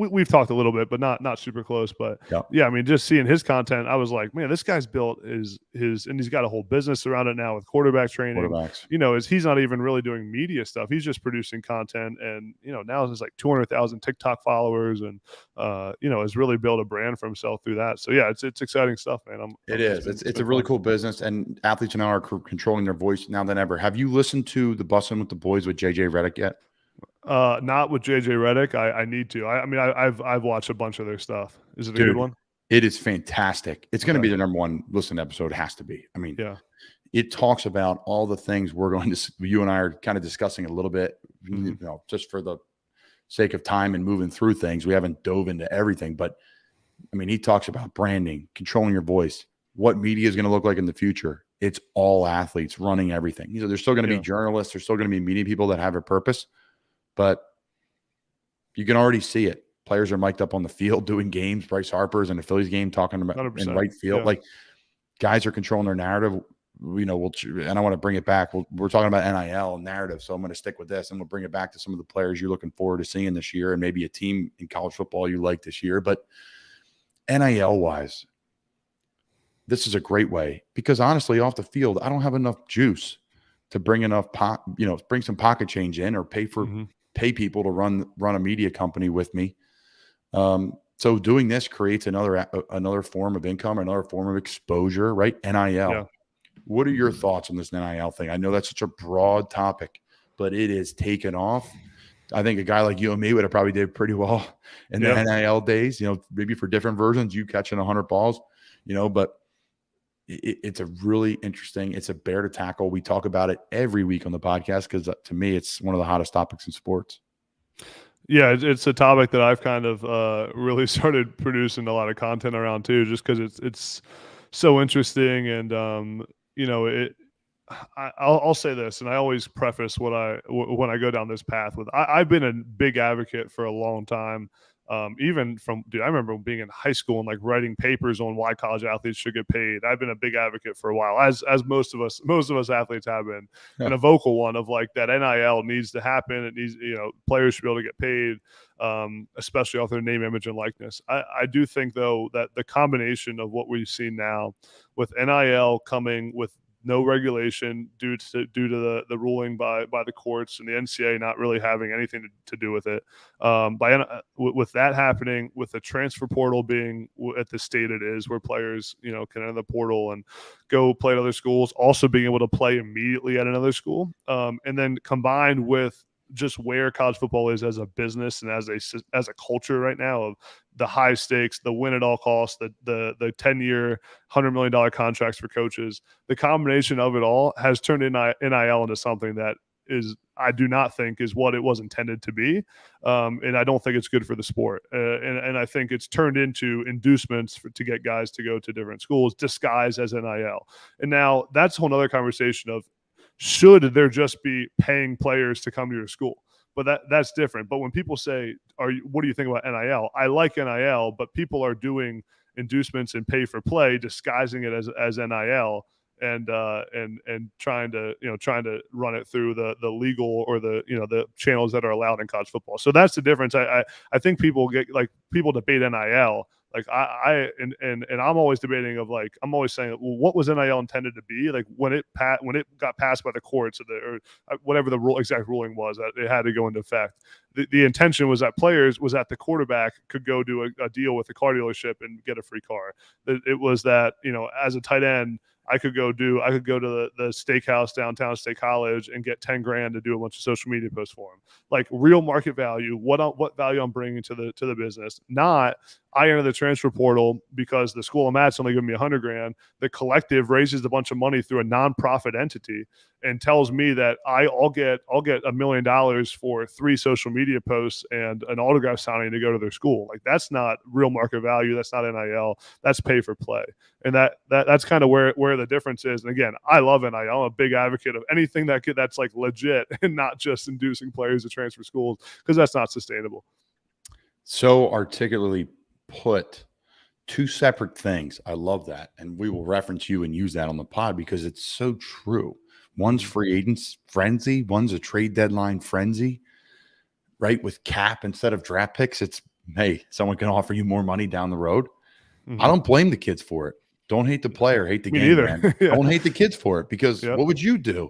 We've talked a little bit, but not super close. But yeah, I mean, just seeing his content, I was like, man, this guy's built his, and he's got a whole business around it now with quarterback training. Quarterbacks. He's not even really doing media stuff. He's just producing content, and now there's like 200,000 TikTok followers, and has really built a brand for himself through that. So yeah, it's exciting stuff, man. It's a really cool business, and athletes now are controlling their voice now than ever. Have you listened to the Bussin' with the Boys with JJ Redick yet? Not with JJ Redick. I need to. I've watched a bunch of their stuff. Is it a good one? It is fantastic. It's going to be the number one listened episode. It has to be. I mean, it talks about all the things we're going to. You and I are kind of discussing a little bit. Just for the sake of time and moving through things, we haven't dove into everything. But I mean, he talks about branding, controlling your voice, what media is going to look like in the future. It's all athletes running everything. There's still going to be journalists. There's still going to be media people that have a purpose, but you can already see it. Players are mic'd up on the field doing games. Bryce Harper's in a Phillies game talking about 100%. in right field. Like, guys are controlling their narrative. And I want to bring it back. We're talking about NIL narrative, so I'm going to stick with this, and we'll bring it back to some of the players you're looking forward to seeing this year, and maybe a team in college football you like this year. But NIL wise, this is a great way, because honestly, off the field, I don't have enough juice to bring enough bring some pocket change in, or pay people to run a media company with me. So doing this creates another form of income, another form of exposure, right? NIL. Yeah. What are your thoughts on this NIL thing? I know that's such a broad topic, but it is taken off. I think a guy like you and me would have probably did pretty well in the NIL days, maybe for different versions, you catching 100 balls, but it's a really interesting, it's a bear to tackle. We talk about it every week on the podcast, because to me, it's one of the hottest topics in sports. Yeah, it's a topic that I've kind of really started producing a lot of content around too, just because it's so interesting. And I'll say this, and I always preface when I go down this path with, I've been a big advocate for a long time. Even I remember being in high school and like writing papers on why college athletes should get paid. I've been a big advocate for a while, as most of us athletes have been, and a vocal one of like that NIL needs to happen. It needs, players should be able to get paid, especially off their name, image, and likeness. I do think though that the combination of what we've seen now with NIL coming with no regulation due to the ruling by the courts, and the NCAA not really having anything to do with it. With that happening, with the transfer portal being at the state it is, where players can enter the portal and go play at other schools, also being able to play immediately at another school, and then combined with just where college football is as a business and as a culture right now, of the high stakes, the win at all costs, the 10-year, $100 million contracts for coaches. The combination of it all has turned NIL into something that I do not think is what it was intended to be, and I don't think it's good for the sport. And I think it's turned into inducements to get guys to go to different schools disguised as NIL. And now that's a whole other conversation of, should there just be paying players to come to your school? But that's different. But when people say, what do you think about NIL? I like NIL, but people are doing inducements and pay for play, disguising it as NIL, and trying to run it through the legal or the channels that are allowed in college football. So that's the difference. I think people debate NIL. Like and I'm always debating of, like, I'm always saying, well, what was NIL intended to be? Like when it got passed by the courts, or whatever the exact ruling was, that it had to go into effect. The intention was that the quarterback could go do a deal with a car dealership and get a free car. It was that, as a tight end, I could go to the steakhouse downtown State College and get 10 grand to do a bunch of social media posts for him. Like real market value, what value I'm bringing to the business. Not, I enter the transfer portal because the school I'm at's only giving me 100 grand. The collective raises a bunch of money through a nonprofit entity and tells me that I'll get $1 million for 3 social media posts and an autograph signing to go to their school. Like, that's not real market value. That's not NIL. That's pay for play. And that's kind of where the difference is. And again, I love NIL. I'm a big advocate of anything that's like legit and not just inducing players to transfer schools, because that's not sustainable. So articulately put, 2 separate things. I love that. And we will reference you and use that on the pod because it's so true. One's free agents frenzy. One's a trade deadline frenzy, right? With cap instead of draft picks, it's, hey, someone can offer you more money down the road. Mm-hmm. I don't blame the kids for it. Don't hate the player, hate the game, either. Man. Yeah. Don't hate the kids for it, because what would you do?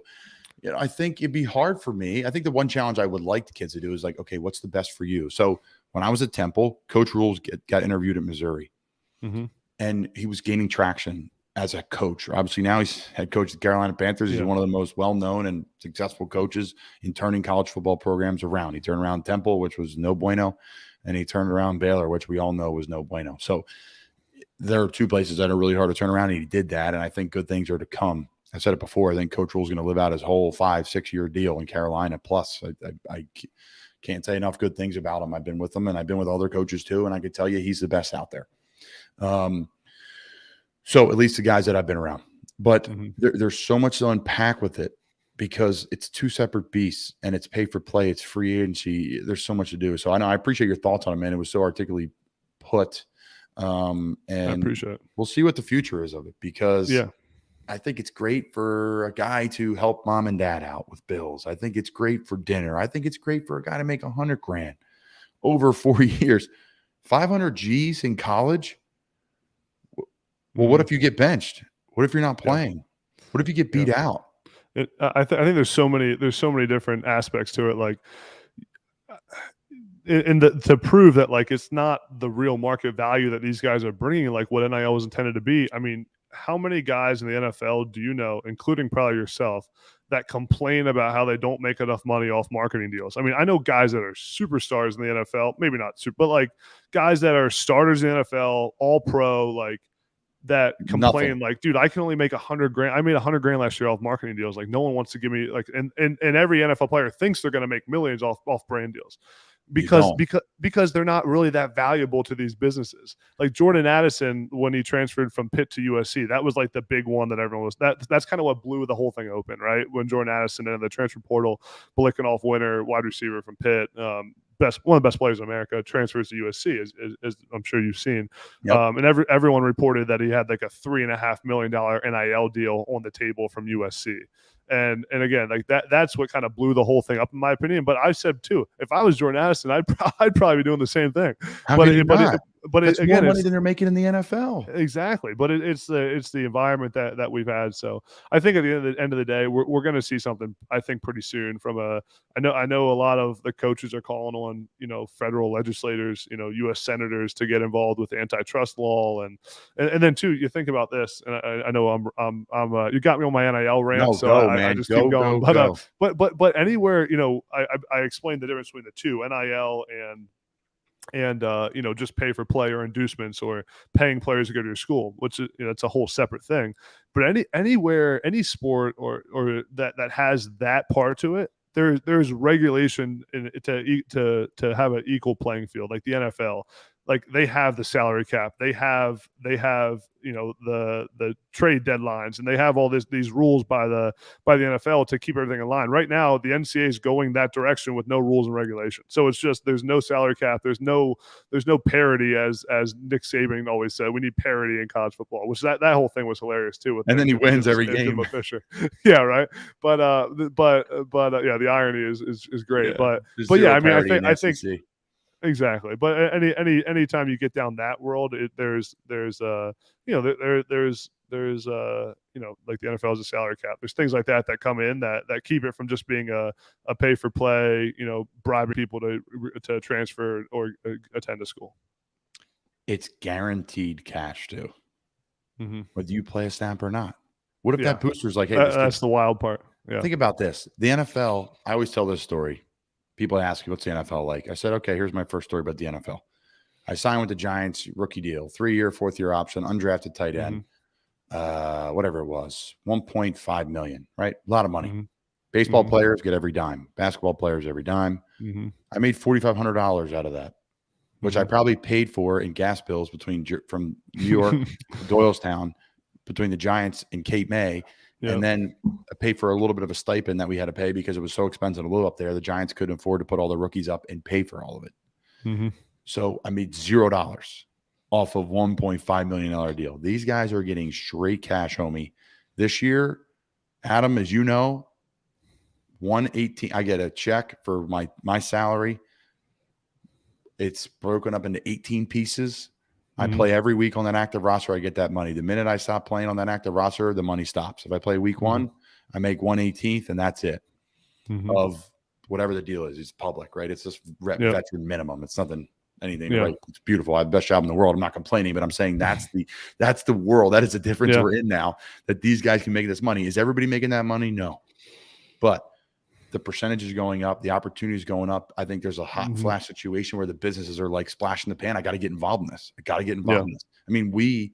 I think it'd be hard for me. I think the one challenge I would like the kids to do is like, okay, what's the best for you? So when I was at Temple, Coach Rules got interviewed at Missouri, and he was gaining traction as a coach. Obviously, now he's head coach of the Carolina Panthers. He's one of the most well-known and successful coaches in turning college football programs around. He turned around Temple, which was no bueno, and he turned around Baylor, which we all know was no bueno. So there are 2 places that are really hard to turn around, and he did that, and I think good things are to come. I said it before. I think Coach Rule's going to live out his whole 5-6 year deal in Carolina. Plus, I Can't say enough good things about him. I've been with him, and I've been with other coaches too, and I could tell you he's the best out there. So at least the guys that I've been around. But there's so much to unpack with it because it's two separate beasts, and it's pay for play, it's free agency. There's so much to do. So I appreciate your thoughts on it, man. It was so articulately put. And I appreciate it. We'll see what the future is of it, because yeah. I think it's great for a guy to help mom and dad out with bills. I think it's great for dinner. I think it's great for a guy to make $100,000 over 4 years, 500 G's in college. Well, what if you get benched? What if you're not playing? What if you get beat out? I think there's so many different aspects to it. Like, to prove that, like, it's not the real market value that these guys are bringing, like what NIL was intended to be. I mean, how many guys in the NFL do you know, including probably yourself, that complain about how they don't make enough money off marketing deals? I mean, I know guys that are superstars in the NFL, maybe not super, but like guys that are starters in the NFL, all pro, like, that complain like, dude, I can only make $100,000. I made $100,000 last year off marketing deals. Like, no one wants to give me, like, and every NFL player thinks they're going to make millions off brand deals because they're not really that valuable to these businesses. Like Jordan Addison, when he transferred from Pitt to USC, that was like the big one that everyone was, that's kind of what blew the whole thing open, right? When Jordan Addison entered the transfer portal, Bilikanoff winner, wide receiver from Pitt, one of the best players in America, transfers to USC, as I'm sure you've seen. Yep. And everyone reported that he had like a $3.5 million NIL deal on the table from USC. And again, like that's what kind of blew the whole thing up, in my opinion. But I said too, if I was Jordan Addison, I'd probably be doing the same thing. But it's again, more money than they're making in the NFL. Exactly. But it's the environment that we've had. So I think at the end of the day, we're going to see something, I think, pretty soon from I know a lot of the coaches are calling on, federal legislators, U.S. senators to get involved with antitrust law. And then too, you think about this, and I know you got me on my NIL rant. No, so go, I man. just go, keep going. Go. But anywhere, I explained the difference between the two, NIL and just pay for play or inducements or paying players to go to your school, which is, it's a whole separate thing. But anywhere, any sport or that has that part to it, there's regulation to have an equal playing field. Like the NFL, like they have the salary cap, they have the trade deadlines, and they have all these rules by the NFL to keep everything in line. Right now, the NCAA is going that direction with no rules and regulations. So it's just there's no salary cap, there's no parity, as Nick Saban always said. We need parity in college football, which that whole thing was hilarious too. And then he wins every game. Fisher. Yeah, right. But yeah, the irony is great. Yeah, but yeah, I mean, I think. SEC. Exactly, but any time you get down that world, there's like the NFL is a salary cap. There's things like that come in that keep it from just being a pay for play, bribing people to transfer or attend a school. It's guaranteed cash too, whether you play a snap or not. What if that booster's like, hey, that's the wild part. Yeah. Think about this. The NFL, I always tell this story. People ask me, what's the NFL like? I said, okay, here's my first story about the NFL. I signed with the Giants, rookie deal, 3-year, 4th-year option, undrafted tight end, whatever it was, $1.5 million, right? A lot of money. Baseball players get every dime. Basketball players every dime. I made $4,500 out of that, which I probably paid for in gas bills from New York to Doylestown, between the Giants and Cape May. Yep. And then I paid for a little bit of a stipend that we had to pay because it was so expensive to live up there. The Giants couldn't afford to put all the rookies up and pay for all of it. So I made $0 off of $1.5 million deal. These guys are getting straight cash, homie. This year, Adam, as you know, 118. I get a check for my salary. It's broken up into 18 pieces. I play every week on that active roster. I get that money. The minute I stop playing on that active roster, the money stops. If I play week 1, I make 1/18th, and that's it. Of whatever the deal is. It's public, right? It's just veteran minimum. It's nothing, anything. Right? It's beautiful. I have the best job in the world. I'm not complaining, but I'm saying that's the world. That is the difference we're in now. That these guys can make this money. Is everybody making that money? No, but the percentage is going up. The opportunity is going up. I think there's a hot flash situation where the businesses are like splashing the pan. I got to get involved in this. I got to get involved in this. I mean, we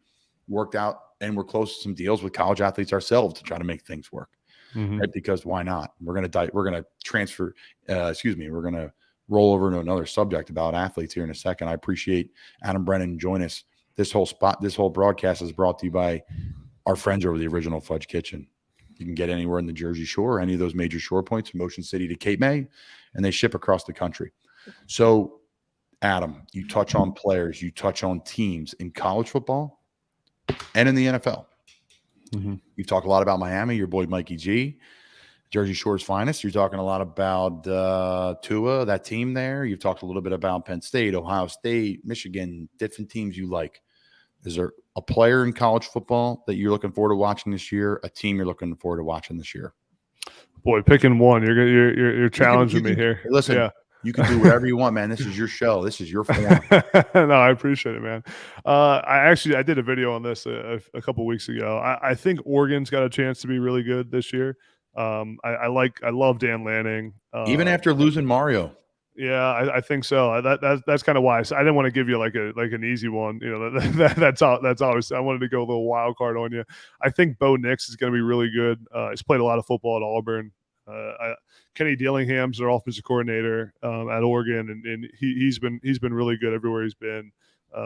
worked out and we're close to some deals with college athletes ourselves to try to make things work. Right? Because why not? We're going to transfer. We're going to roll over to another subject about athletes here in a second. I appreciate Adam Brennan joining us. This whole broadcast is brought to you by our friends over the Original Fudge Kitchen. You can get anywhere in the Jersey Shore, any of those major shore points, from Ocean City to Cape May, and they ship across the country. So, Adam, you touch on players, you touch on teams in college football and in the NFL. Mm-hmm. You talk a lot about Miami, your boy Mikey G, Jersey Shore's finest. You're talking a lot about Tua, that team there. You've talked a little bit about Penn State, Ohio State, Michigan, different teams you like. Is there a player in college football that you're looking forward to watching this year? A team you're looking forward to watching this year? Boy, picking one, you're challenging me here. Listen, yeah. You can do whatever you want, man. This is your show. This is your forum. No, I appreciate it, man. I did a video on this a couple weeks ago. I think Oregon's got a chance to be really good this year. I love Dan Lanning. Even after losing Mario. Yeah, I think so. That's kind of why. So I didn't want to give you like an easy one. That's always. I wanted to go a little wild card on you. I think Bo Nix is going to be really good. He's played a lot of football at Auburn. Kenny Dillingham's their offensive coordinator at Oregon, and he's been really good everywhere he's been.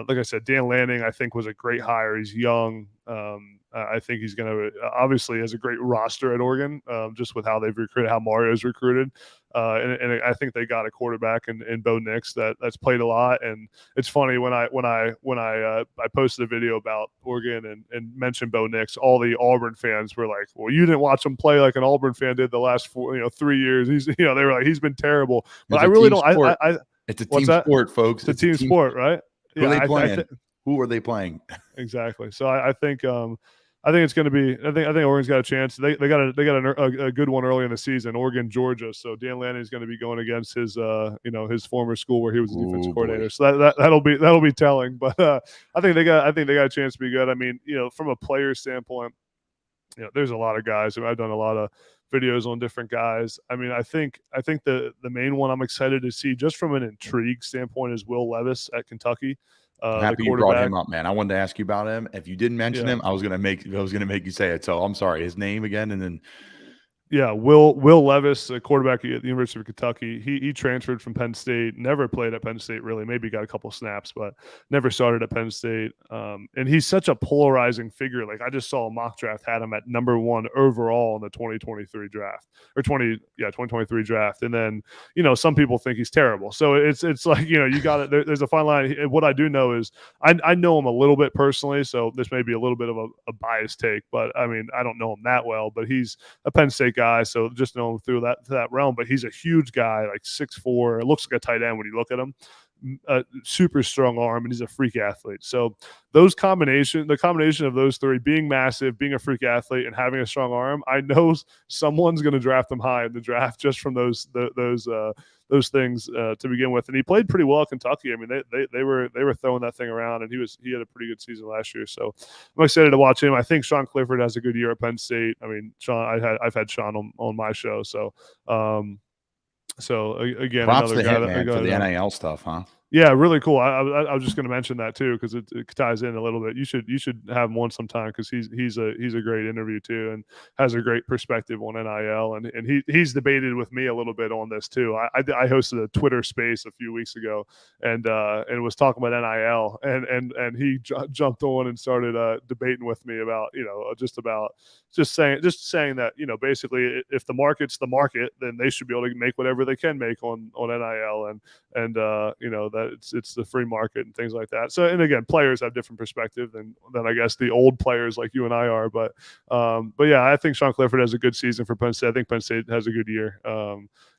Like I said, Dan Lanning I think was a great hire. He's young. I think he's going to obviously has a great roster at Oregon, just with how they've recruited, how Mario's recruited, and I think they got a quarterback in Bo Nix that's played a lot. And it's funny when I posted a video about Oregon and mentioned Bo Nix, all the Auburn fans were like, "Well, you didn't watch him play like an Auburn fan did the last 3 years." He's they were like, "He's been terrible." But I really don't. It's a team sport, folks. It's a team sport, right? Who are they playing? Who are they playing? Exactly. So I think it's going to be. I think Oregon's got a chance. They got a good one early in the season. Oregon, Georgia. So Dan Lanning is going to be going against his his former school where he was the defensive coordinator. Boy. So that'll be telling. But I think they got a chance to be good. I mean, from a player standpoint, there's a lot of guys. I've done a lot of videos on different guys. I mean, I think the main one I'm excited to see, just from an intrigue standpoint, is Will Levis at Kentucky. I'm happy you brought him up, man. I wanted to ask you about him. If you didn't mention him, I was gonna make you say it. So I'm sorry. His name again, and then. Yeah, Will Levis, a quarterback at the University of Kentucky. He transferred from Penn State, never played at Penn State really. Maybe got a couple snaps, but never started at Penn State. And he's such a polarizing figure. Like, I just saw a mock draft had him at number 1 overall in the 2023 draft, or 2023 draft. And then some people think he's terrible. So it's like you got it. There's a fine line. What I do know is I know him a little bit personally, so this may be a little bit of a biased take, but I mean I don't know him that well. But he's a Penn State guy, so just know him through that realm. But he's a huge guy, like 6'4". It looks like a tight end when you look at him. Super strong arm, and he's a freak athlete. So the combination of those three, being massive, being a freak athlete, and having a strong arm, I know someone's going to draft him high in the draft just from those things to begin with. And he played pretty well at Kentucky. I mean, they were throwing that thing around, and he had a pretty good season last year. So I'm excited to watch him. I think Sean Clifford has a good year at Penn State. I mean, I've had Sean on my show. So again, props another to guy him, man, for the NIL stuff, huh? Yeah, really cool. I was just going to mention that too, because it ties in a little bit. You should have him on sometime, because he's a great interview too, and has a great perspective on NIL, and he's debated with me a little bit on this too. I hosted a Twitter space a few weeks ago, and was talking about NIL, and he jumped on and started debating with me about just saying that basically if the market's the market, then they should be able to make whatever they can make on NIL, and that it's the free market and things like that. So, and again, players have different perspective than I guess the old players like you and I are. But yeah, I think Sean Clifford has a good season for Penn State. I think Penn State has a good year.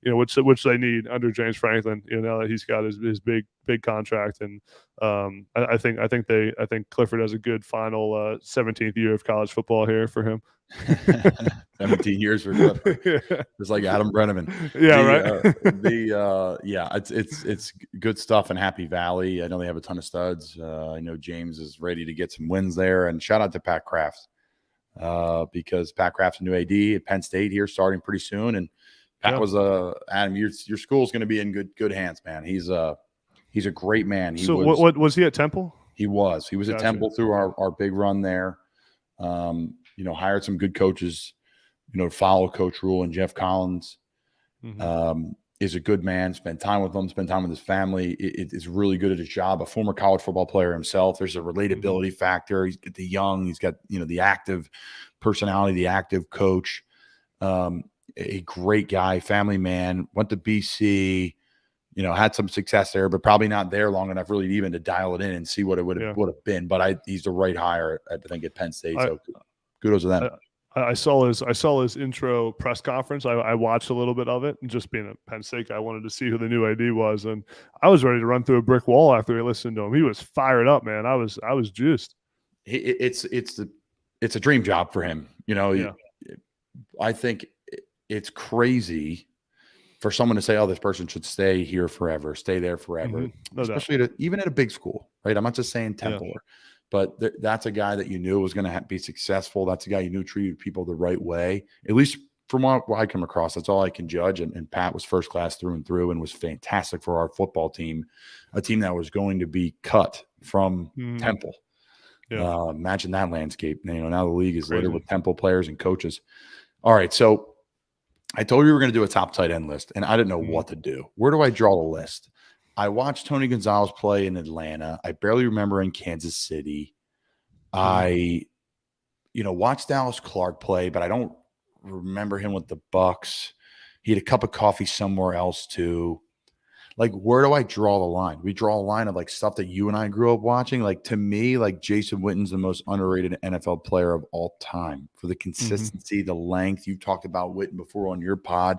Which they need under James Franklin. Now that he's got his big contract, and I think Clifford has a good final 17th year of college football here for him. 17 years for Clifford. Yeah. Just like Adam Breneman. Yeah, right. It's good stuff in Happy Valley. I know they have a ton of studs. I know James is ready to get some wins there. And shout out to Pat Kraft, because Pat Kraft's a new AD at Penn State here, starting pretty soon. And Pat was Adam, your school's going to be in good hands, man. He's a great man. What was he at Temple? He was at Temple through our big run there. Hired some good coaches, to follow Coach Rule and Jeff Collins. Mm-hmm. is a good man. Spend time with him, spend time with his family. Is really good at his job. A former college football player himself. There's a relatability factor. He's got the young. He's got the active personality, the active coach. A great guy, family man. Went to BC. Had some success there, but probably not there long enough really even to dial it in and see what it would have been. But he's the right hire, I think, at Penn State. So kudos to them. I saw his intro press conference. I watched a little bit of it, and just being a Penn State guy, I wanted to see who the new AD was, and I was ready to run through a brick wall after I listened to him. He was fired up, man. I was juiced. It's a dream job for him. I think it's crazy for someone to say, "Oh, this person should stay here forever, stay there forever," No especially even at a big school, right? I'm not just saying Temple, but that's a guy that you knew was going to be successful. That's a guy you knew treated people the right way, at least from what I come across. That's all I can judge. And Pat was first class through and through, and was fantastic for our football team, a team that was going to be cut from Temple. Imagine that landscape. Now the league is littered with Temple players and coaches. All right, so I told you we were going to do a top tight end list, and I didn't know what to do. Where do I draw the list? I watched Tony Gonzalez play in Atlanta. I barely remember in Kansas City. I, watched Dallas Clark play, but I don't remember him with the Bucks. He had a cup of coffee somewhere else too. Like, where do I draw the line? We draw a line of like stuff that you and I grew up watching. Like, to me, like Jason Witten's the most underrated NFL player of all time for the consistency, the length. You've talked about Witten before on your pod.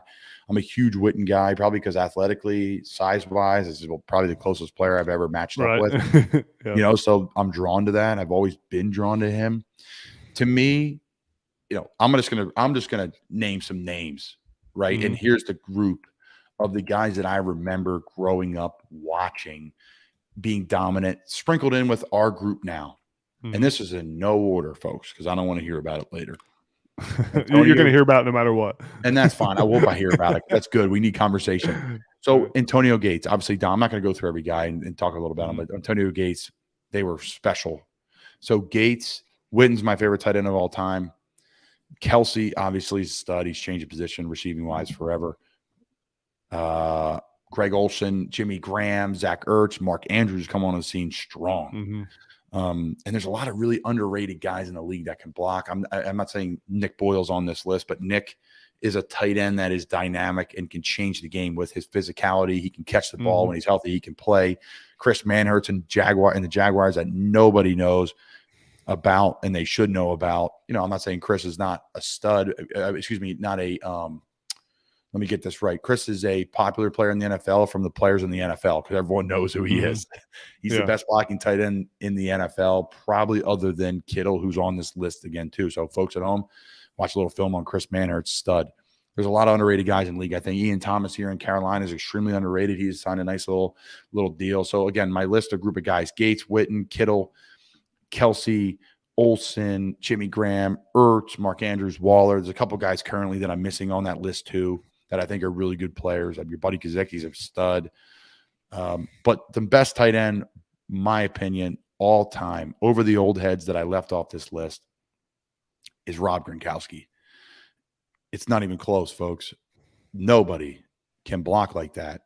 I'm a huge Witten guy, probably because athletically, size-wise, this is probably the closest player I've ever matched up with. So I'm drawn to that. I've always been drawn to him. To me, I'm just gonna name some names, right? And here's the group of the guys that I remember growing up watching, being dominant, sprinkled in with our group now. And this is in no order, folks, because I don't want to hear about it later. You're going to hear about it no matter what. And that's fine. I hope I hear about it. That's good. We need conversation. So Antonio Gates, obviously, Dom, I'm not going to go through every guy and talk a little about him, but Antonio Gates, they were special. So Gates, Witten's my favorite tight end of all time. Kelsey, obviously, is a stud. He's changed position receiving-wise forever. Greg Olsen, Jimmy Graham, Zach Ertz, Mark Andrews come on the scene strong. And there's a lot of really underrated guys in the league that can block. I'm not saying Nick Boyle's on this list, but Nick is a tight end that is dynamic and can change the game with his physicality. He can catch the ball when he's healthy. He can play. Chris Manhertz and the Jaguars that nobody knows about and they should know about. I'm not saying Chris is not a stud. Not a let me get this right. Chris is a popular player in the NFL from the players in the NFL because everyone knows who he is. He's the best blocking tight end in the NFL, probably other than Kittle, who's on this list again too. So folks at home, watch a little film on Chris Manhertz, stud. There's a lot of underrated guys in the league. I think Ian Thomas here in Carolina is extremely underrated. He's signed a nice little deal. So again, my list, a group of guys: Gates, Witten, Kittle, Kelsey, Olsen, Jimmy Graham, Ertz, Mark Andrews, Waller. There's a couple guys currently that I'm missing on that list too, that I think are really good players. Your buddy Kazecki's a stud. But the best tight end, my opinion, all time, over the old heads that I left off this list, is Rob Gronkowski. It's not even close, folks. Nobody can block like that,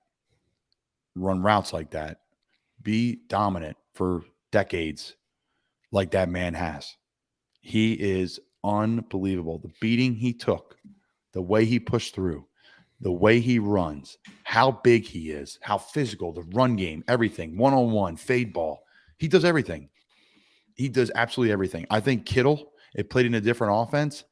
run routes like that, be dominant for decades like that man has. He is unbelievable. The beating he took, the way he pushed through, the way he runs, how big he is, how physical, the run game, everything, one-on-one, fade ball. He does everything. He does absolutely everything. I think Kittle, if played in a different offense,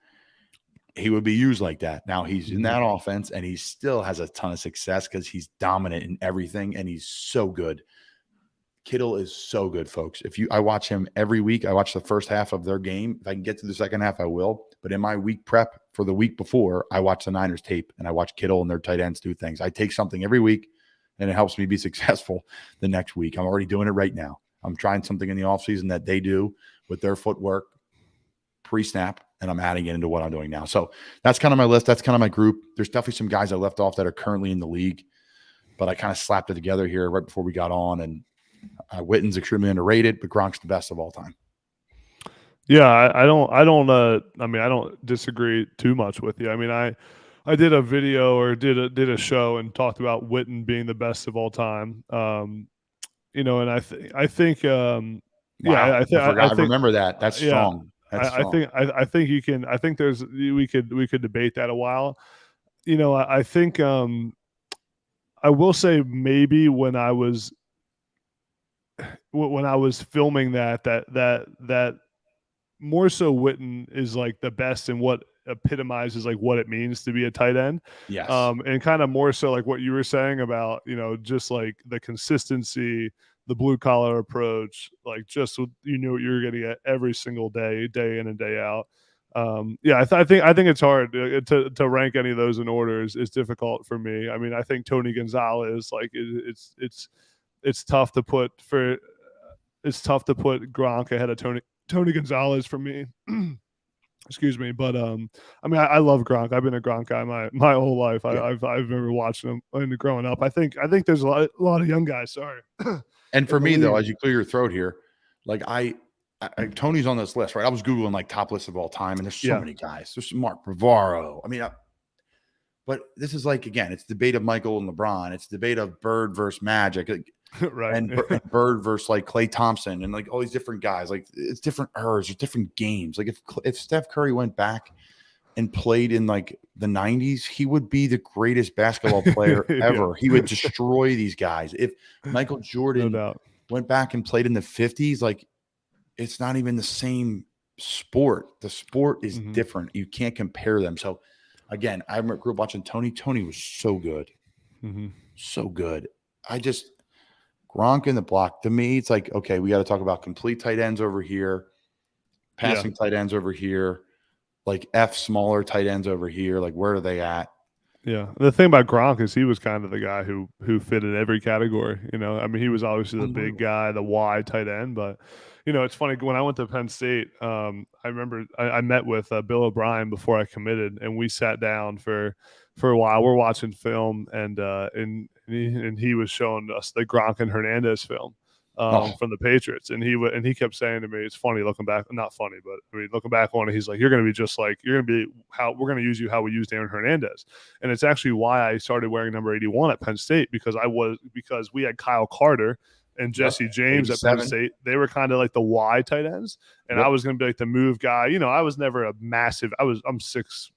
he would be used like that. Now he's in that offense and he still has a ton of success because he's dominant in everything and he's so good. Kittle is so good, folks. I watch him every week. I watch the first half of their game. If I can get to the second half, I will. But in my week prep for the week before, I watch the Niners tape and I watch Kittle and their tight ends do things. I take something every week and it helps me be successful the next week. I'm already doing it right now. I'm trying something in the offseason that they do with their footwork pre-snap, and I'm adding it into what I'm doing now. So that's kind of my list. That's kind of my group. There's definitely some guys I left off that are currently in the league, but I kind of slapped it together here right before we got on. And Witten's extremely underrated, but Gronk's the best of all time. Yeah, I don't disagree too much with you. I mean, I did a video or did a show and talked about Witten being the best of all time. And I think yeah, Wow, I I forgot. I think remember that. That's yeah, strong. That's strong. I think you can. I think we could debate that a while. I think I will say maybe when I was filming that more so Witten is like the best in what epitomizes like what it means to be a tight end. Yes. And kind of more so like what you were saying about, just like the consistency, the blue collar approach, like just what you knew what you were getting at every single day, day in and day out. Yeah, I think it's hard to rank any of those in order is difficult for me. I mean, I think Tony Gonzalez, like it's tough to put for it's tough to put Gronk ahead of Tony Gonzalez for me. Excuse me, but I mean, I love Gronk. I've been a Gronk guy my whole life. Yeah. I've never watched him growing up. I think there's a lot of young guys. Sorry. And for me though, league. as you clear your throat here, like Tony's on this list, right? I was Googling like top list of all time, and there's so Yeah. many guys. There's Mark Bavaro. I mean, but this is like, again, it's debate of Michael and LeBron. It's debate of Bird versus Magic, Right. and Bird versus like Klay Thompson, and like all these different guys. Like it's different eras, there's different games. Like if Steph Curry went back and played in like the 90s, he would be the greatest basketball player ever. Yeah. He would destroy these guys. If Michael No Jordan doubt. went back and played in the 50s, like it's not even the same sport. The sport is Mhm. different. You can't compare them. So again, I grew up watching Tony. Tony was so good. Mhm. So good. Gronk in the block, to me, it's like, okay, we got to talk about complete tight ends over here, passing tight ends over here, like smaller tight ends over here. Like, where are they at? Yeah. The thing about Gronk is he was kind of the guy who fit in every category. I mean, he was obviously the big guy, the wide tight end, but it's funny when I went to Penn State. I remember I met with Bill O'Brien before I committed, and we sat down for a while. We're watching film, and he was showing us the Gronk and Hernandez film. Oh, From the Patriots, and he kept saying to me, "It's funny looking back, not funny, but I mean looking back on it, he's like, you're going to be just like you're going to be how we're going to use you how we used Aaron Hernandez." And it's actually why I started wearing number 81 at Penn State because we had Kyle Carter and Jesse James at Penn 87. State. They were kind of like the Y tight ends, and I was going to be like the move guy. I was never a massive. I'm 6'4".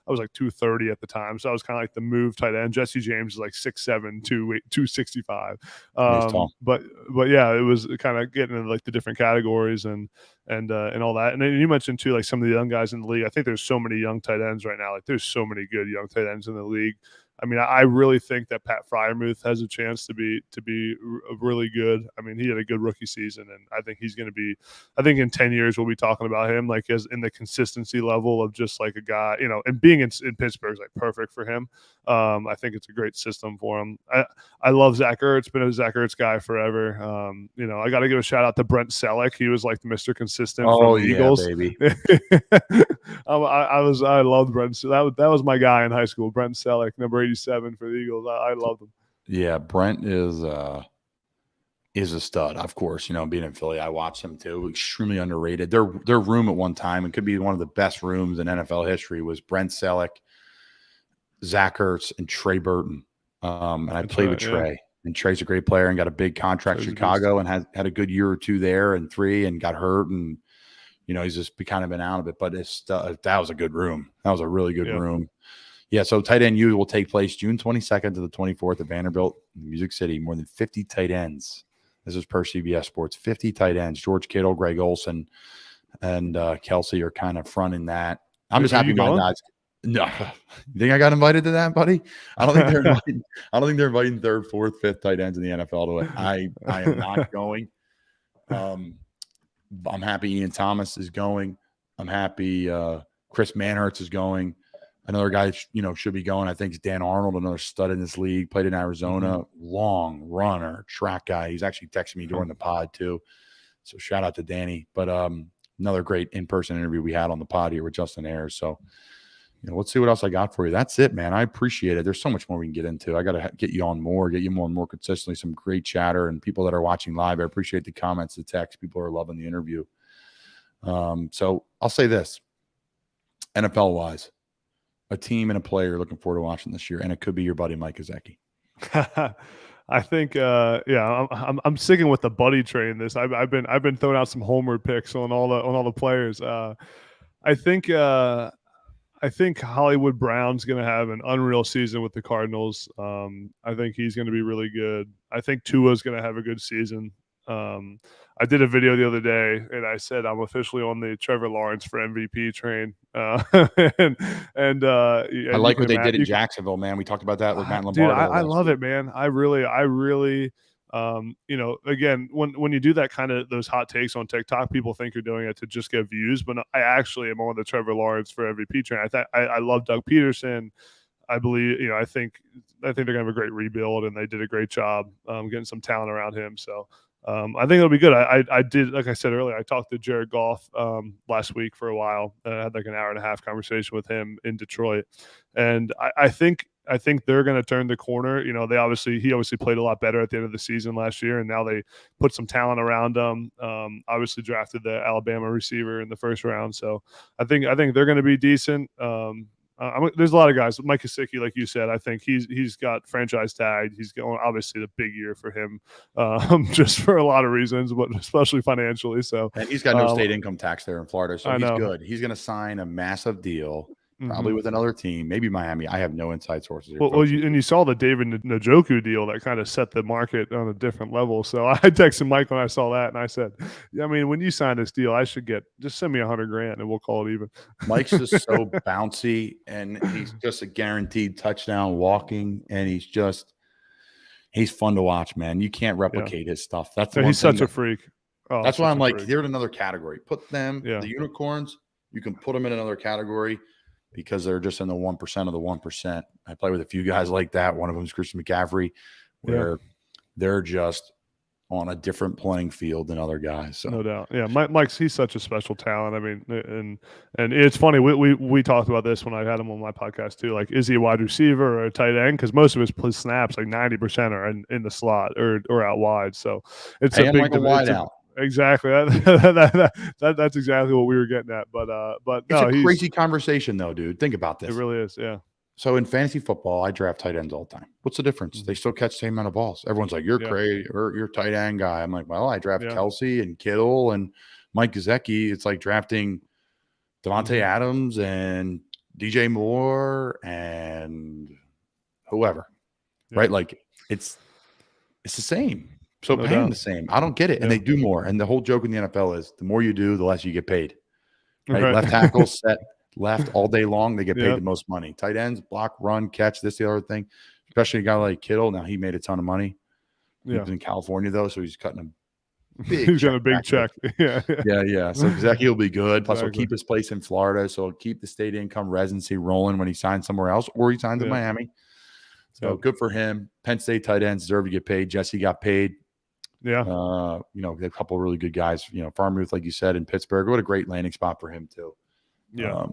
I was like 230 at the time, so I was kind of like the move tight end. Jesse James is like 6'7", 265. He's tall. But yeah, it was kind of getting into like the different categories and all that. And then you mentioned too, like some of the young guys in the league. I think there's so many young tight ends right now. Like there's so many good young tight ends in the league. I mean, I really think that Pat Fryermuth has a chance to be really good. I mean, he had a good rookie season, and I think he's going to be. I think in 10 years we'll be talking about him like as in the consistency level of just like a guy, and being in Pittsburgh is like perfect for him. I think it's a great system for him. I love Zach Ertz. Been a Zach Ertz guy forever. I got to give a shout out to Brent Selleck. He was like the Mr. Consistent from the Eagles. Baby. I loved Brent. That was my guy in high school. Brent Selleck, number 87 for the Eagles. I loved him. Yeah, Brent is a stud. Of course, being in Philly, I watched him too. Extremely underrated. Their room at one time, and could be one of the best rooms in NFL history, was Brent Selleck, Zach Ertz, and Trey Burton. And I played with Trey. Yeah. And Trey's a great player and got a big contract in Chicago and had a good year or two there and 3 and got hurt. And, he's just kind of been out of it. But that was a good room. That was a really good room. Yeah, so Tight End U will take place June 22nd to the 24th at Vanderbilt, Music City. More than 50 tight ends. This is per CBS Sports. 50 tight ends. George Kittle, Greg Olsen, and Kelsey are kind of fronting that. I'm just happy my guys. No, you think I got invited to that, buddy? I don't think they're inviting. I don't think they're inviting 3rd, 4th, 5th tight ends in the NFL to it. I am not going. I'm happy Ian Thomas is going. I'm happy Chris Manhertz is going. Another guy, should be going. I think is Dan Arnold, another stud in this league. Played in Arizona, long runner, track guy. He's actually texted me during the pod too. So shout out to Danny. But another great in-person interview we had on the pod here with Justin Ayers. So. Let's see what else I got for you. That's it, man. I appreciate it. There's so much more we can get into. I got to get you on more, get you more and more consistently, some great chatter and people that are watching live. I appreciate the comments, the text. People are loving the interview. So I'll say this, NFL-wise, a team and a player you're looking forward to watching this year, and it could be your buddy Mike Gesicki. I think, I'm sticking with the buddy train. I've been throwing out some homer picks on all the players. I think I think Hollywood Brown's going to have an unreal season with the Cardinals. I think he's going to be really good. I think Tua's going to have a good season. I did a video the other day, and I said I'm officially on the Trevor Lawrence for MVP train. I like what they did in Jacksonville, man. We talked about that with Matt Dude, Lombardo. I love it, man. I really, again, when you do that kind of those hot takes on TikTok, people think you're doing it to just get views, but I actually am on the Trevor Lawrence for MVP train. I love Doug Peterson. I believe, I think they're gonna have a great rebuild, and they did a great job getting some talent around him. So I think it'll be good. I did, like I said earlier, I talked to Jared Goff last week for a while. I had like an hour and a half conversation with him in Detroit, and I think they're going to turn the corner. He obviously played a lot better at the end of the season last year, and now they put some talent around him. Obviously drafted the Alabama receiver in the first round, so I think they're going to be decent. There's a lot of guys. Mike Gesicki, like you said, I think he's got franchise tag. He's going, obviously the big year for him, just for a lot of reasons, but especially financially. So, and he's got no state income tax there in Florida, so he's know. good. He's going to sign a massive deal, probably with another team, maybe Miami. I have no inside sources. You saw the David Njoku deal that kind of set the market on a different level. So I texted Mike when I saw that, and I said, I mean, when you sign this deal, I should just send me $100,000 and we'll call it even. Mike's just so bouncy, and he's just a guaranteed touchdown walking, and he's fun to watch, man. You can't replicate his stuff. That's he's such a freak. That's why I'm like, they're in another category. Put them, the unicorns, you can put them in another category, because they're just in the 1% of the 1%. I play with a few guys like that. One of them is Christian McCaffrey, where they're just on a different playing field than other guys. So. No doubt. Yeah, he's such a special talent. I mean, and it's funny. We talked about this when I had him on my podcast too. Like, is he a wide receiver or a tight end? Because most of his snaps, like 90%, are in the slot or out wide. So it's a big like a wide out. Exactly. That's exactly what we were getting at. But it's a crazy conversation, though, dude. Think about this. It really is. Yeah. So in fantasy football, I draft tight ends all the time. What's the difference? They still catch the same amount of balls. Everyone's like, "You're crazy, or you're a tight end guy." I'm like, "Well, I draft Kelsey and Kittle and Mike Gesicki." It's like drafting Devontae Adams and DJ Moore and whoever, right? Like it's the same. So pay them the same. I don't get it. And they do more. And the whole joke in the NFL is the more you do, the less you get paid. Right? Left tackles set left all day long. They get paid the most money. Tight ends, block, run, catch, this, the other thing. Especially a guy like Kittle. Now he made a ton of money. He was in California, though, so he's cutting a big he's got a big check. Yeah. So Gesicki will be good. Plus, he'll keep his place in Florida. So he'll keep the state income residency rolling when he signs somewhere else, or he signs in Miami. So good for him. Penn State tight ends deserve to get paid. Jesse got paid. Yeah. A couple of really good guys, Farmouth, like you said, in Pittsburgh. What a great landing spot for him, too. Yeah.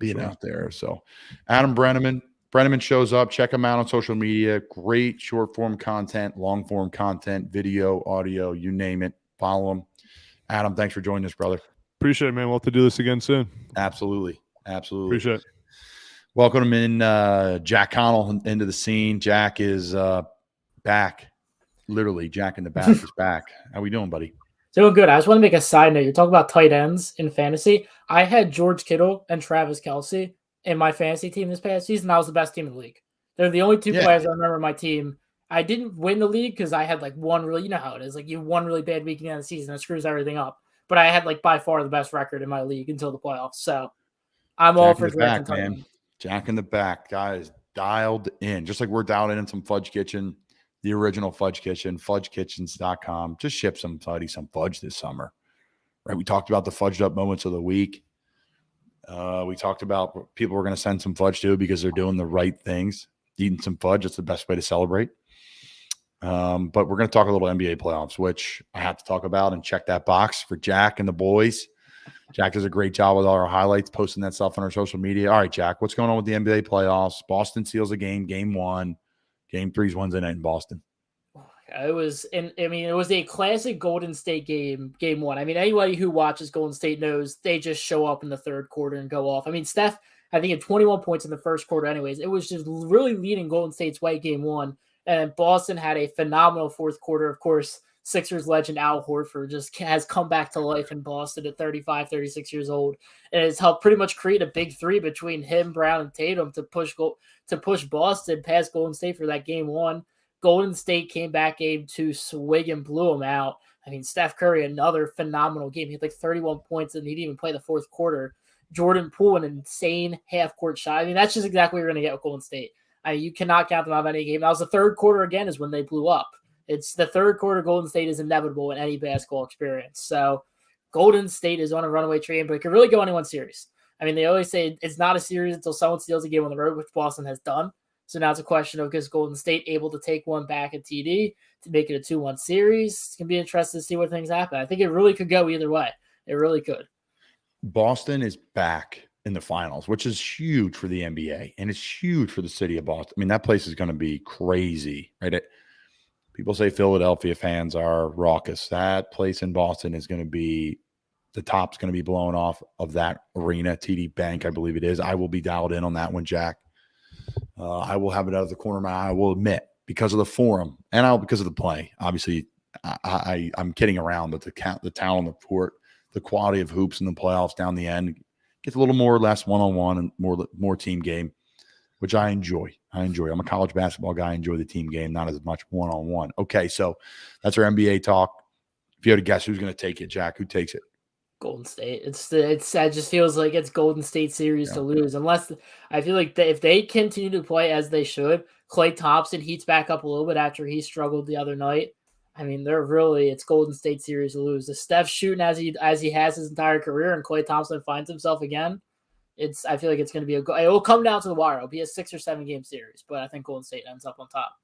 Being out there. So Adam Breneman shows up. Check him out on social media. Great short form content, long form content, video, audio, you name it. Follow him. Adam, thanks for joining us, brother. Appreciate it, man. We'll have to do this again soon. Absolutely. Appreciate it. Welcome in Jack Connell into the scene. Jack is back. Literally, Jack in the back is back. How we doing, buddy? Doing good. I just want to make a side note. You're talking about tight ends in fantasy. I had George Kittle and Travis Kelce in my fantasy team this past season. That was the best team in the league. They're the only two players I remember in my team. I didn't win the league because I had like one really, you know how it is. Like you have one really bad week in the end of the season, it screws everything up. But I had like by far the best record in my league until the playoffs. So I'm all for Jack, man. Jack in the back. Guys, dialed in. Just like we're dialed in some Fudge Kitchen. The original Fudge Kitchen, fudgekitchens.com. Just ship somebody some fudge this summer, right? We talked about the fudged up moments of the week. We talked about people we're going to send some fudge to because they're doing the right things. Eating some fudge, it's the best way to celebrate. But we're going to talk a little NBA playoffs, which I have to talk about and check that box for Jack and the boys. Jack does a great job with all our highlights, posting that stuff on our social media. All right, Jack, what's going on with the NBA playoffs? Boston seals a game 1. Game 3's Wednesday night in Boston. It was a classic Golden State game 1. I mean, anybody who watches Golden State knows they just show up in the third quarter and go off. I mean, Steph, I think he had 21 points in the first quarter anyways. It was just really leading Golden State's way game one. And Boston had a phenomenal fourth quarter. Of course, Sixers legend Al Horford just has come back to life in Boston at 35, 36 years old. And it's helped pretty much create a big three between him, Brown, and Tatum to push Boston past Golden State for that game one. Golden State came back game two, swig and blew them out. I mean, Steph Curry, another phenomenal game. He had like 31 points and he didn't even play the fourth quarter. Jordan Poole, an insane half-court shot. I mean, that's just exactly what you're going to get with Golden State. I mean, you cannot count them out of any game. That was the third quarter again is when they blew up. It's the third quarter. Golden State is inevitable in any basketball experience. So Golden State is on a runaway train, but it could really go anyone's series. I mean, they always say it's not a series until someone steals a game on the road, which Boston has done. So now it's a question of, is Golden State able to take one back at TD to make it a 2-1 series? It's going to be interesting to see where things happen. I think it really could go either way. It really could. Boston is back in the finals, which is huge for the NBA, and it's huge for the city of Boston. I mean, that place is going to be crazy, right? People say Philadelphia fans are raucous. That place in Boston is going to be – the top's going to be blown off of that arena, TD Bank, I believe it is. I will be dialed in on that one, Jack. I will have it out of the corner of my eye. I will admit, because of the forum and because of the play. Obviously, I'm kidding around, but the talent, the court, the quality of hoops in the playoffs down the end gets a little more or less one-on-one and more team game, which I enjoy. I'm a college basketball guy. I enjoy the team game, not as much one-on-one. Okay, so that's our NBA talk. If you had to guess who's going to take it, Jack, who takes it? Golden State. It just feels like it's Golden State series to lose. Unless I feel like if they continue to play as they should, Klay Thompson heats back up a little bit after he struggled the other night. I mean, it's Golden State series to lose. If Steph's shooting as he has his entire career, and Klay Thompson finds himself again, I feel like it's going to be it will come down to the wire. It'll be a 6 or 7 game series, but I think Golden State ends up on top.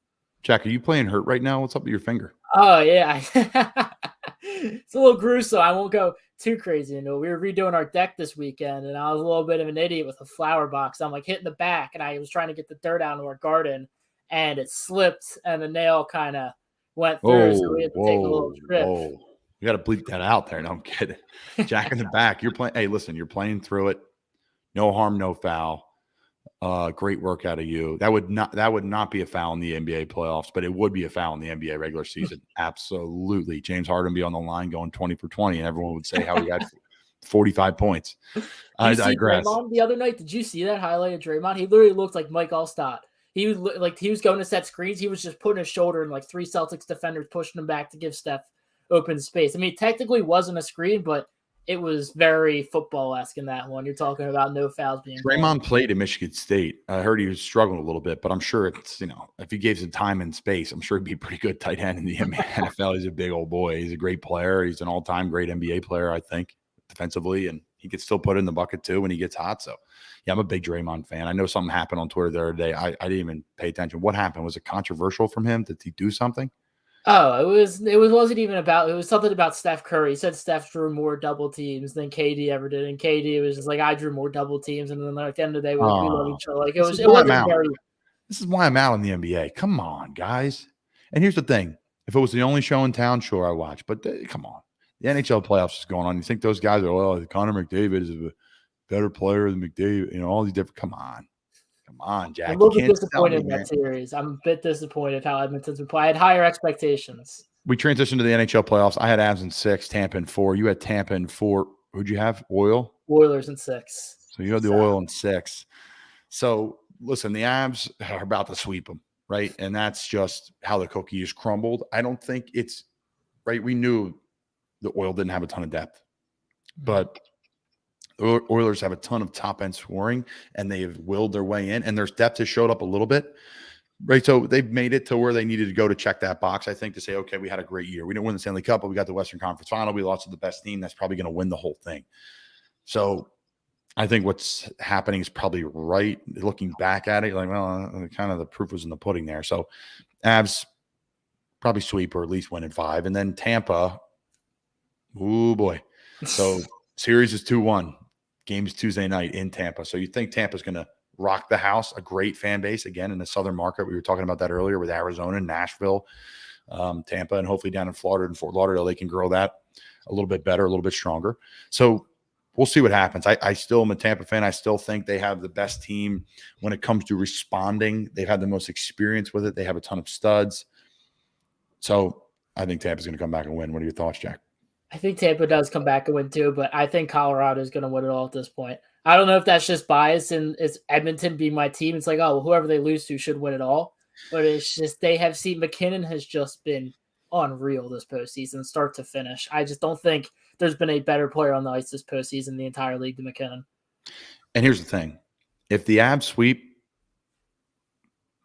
Jack, are you playing hurt right now? What's up with your finger? Oh yeah, it's a little gruesome. I won't go too crazy into it. We were redoing our deck this weekend, and I was a little bit of an idiot with a flower box. I'm like hitting the back, and I was trying to get the dirt out of our garden, and it slipped, and the nail kind of went through. So we had to take a little trip. You got to bleep that out there. No, I'm kidding. Jack in the back. You're playing. Hey, listen, you're playing through it. No harm, no foul. Great work out of you. That would not be a foul in the NBA playoffs, but it would be a foul in the NBA regular season. Absolutely. James Harden be on the line going 20 for 20, and everyone would say how he got 45 points. I digress. Draymond the other night, did you see that highlight of Draymond? He literally looked like Mike Allstott. He was going to set screens. He was just putting his shoulder in like 3 Celtics defenders, pushing him back to give Steph open space. I mean, it technically wasn't a screen, but it was very football-esque in that one. You're talking about no fouls being Draymond called. played at Michigan State. I heard he was struggling a little bit, but I'm sure it's, if he gave some time and space, I'm sure he'd be a pretty good tight end in the NFL. He's a big old boy. He's a great player. He's an all-time great NBA player, I think, defensively, and he could still put it in the bucket too when he gets hot. So, yeah, I'm a big Draymond fan. I know something happened on Twitter the other day. I didn't even pay attention. What happened? Was it controversial from him? Did he do something? Oh, it wasn't even about. It was something about Steph Curry. He said Steph drew more double teams than KD ever did, and KD was just like, I drew more double teams, and then at the end of the day, we love each other. Like it wasn't very. This is why I'm out in the NBA. Come on, guys. And here's the thing: if it was the only show in town, sure, I watch. But come on, the NHL playoffs is going on. You think those guys are? Connor McDavid is a better player than McDavid. All these different. Come on, Jack. I'm a little bit disappointed in that series. I'm a bit disappointed how Edmonton's been playing. I had higher expectations. We transitioned to the NHL playoffs. I had Avs in 6, Tampa in 4. You had Tampa in 4. Who'd you have? Oilers in 6. So you had the Oil in 6. So listen, the Avs are about to sweep them, right? And that's just how the cookie is crumbled. I don't think it's right. We knew the Oil didn't have a ton of depth, but the Oilers have a ton of top-end scoring, and they have willed their way in, and their depth has showed up a little bit, right? So they've made it to where they needed to go to check that box, I think, to say, okay, we had a great year. We didn't win the Stanley Cup, but we got the Western Conference Final. We lost to the best team. That's probably going to win the whole thing. So I think what's happening is probably right. Looking back at it, like, well, kind of the proof was in the pudding there. So Avs probably sweep or at least win in 5. And then Tampa, oh, boy. So series is 2-1. Game's Tuesday night in Tampa. So you think Tampa's going to rock the house, a great fan base, again, in the southern market. We were talking about that earlier with Arizona, Nashville, Tampa, and hopefully down in Florida and Fort Lauderdale, they can grow that a little bit better, a little bit stronger. So we'll see what happens. I still am a Tampa fan. I still think they have the best team when it comes to responding. They've had the most experience with it. They have a ton of studs. So I think Tampa's going to come back and win. What are your thoughts, Jack? I think Tampa does come back and win too, but I think Colorado is going to win it all at this point. I don't know if that's just bias and it's Edmonton being my team. It's like, oh, well, whoever they lose to should win it all. But it's just they have seen McKinnon has just been unreal this postseason, start to finish. I just don't think there's been a better player on the ice this postseason in the entire league than McKinnon. And here's the thing. If the Avs sweep,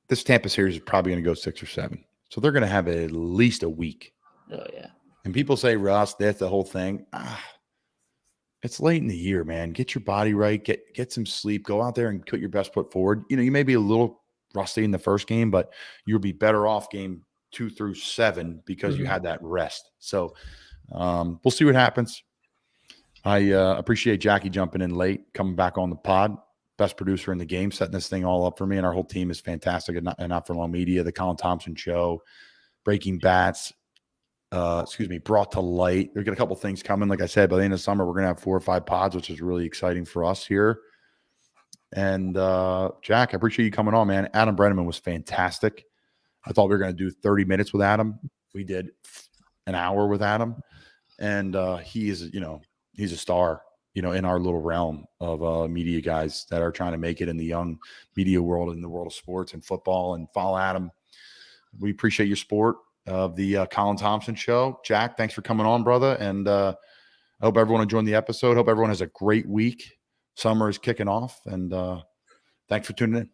this Tampa series is probably going to go 6 or 7. So they're going to have at least a week. Oh, yeah. And people say, Russ, that's the whole thing. It's late in the year, man. Get your body right. Get some sleep. Go out there and put your best foot forward. You may be a little rusty in the first game, but you'll be better off game 2 through 7 because you had that rest. So we'll see what happens. I appreciate Jackie jumping in late, coming back on the pod. Best producer in the game, setting this thing all up for me. And our whole team is fantastic and Not For Long Media, the Colin Thompson Show, Breaking Bats, Brought to Light. We've got a couple things coming. Like I said, by the end of summer, we're going to have 4 or 5 pods, which is really exciting for us here. And Jack, I appreciate you coming on, man. Adam Breneman was fantastic. I thought we were going to do 30 minutes with Adam. We did an hour with Adam. And he is, he's a star, in our little realm of media guys that are trying to make it in the young media world, in the world of sports and football. And follow Adam. We appreciate your support of the Colin Thompson Show. Jack, thanks for coming on, brother. And I hope everyone enjoyed the episode. Hope everyone has a great week. Summer is kicking off. And thanks for tuning in.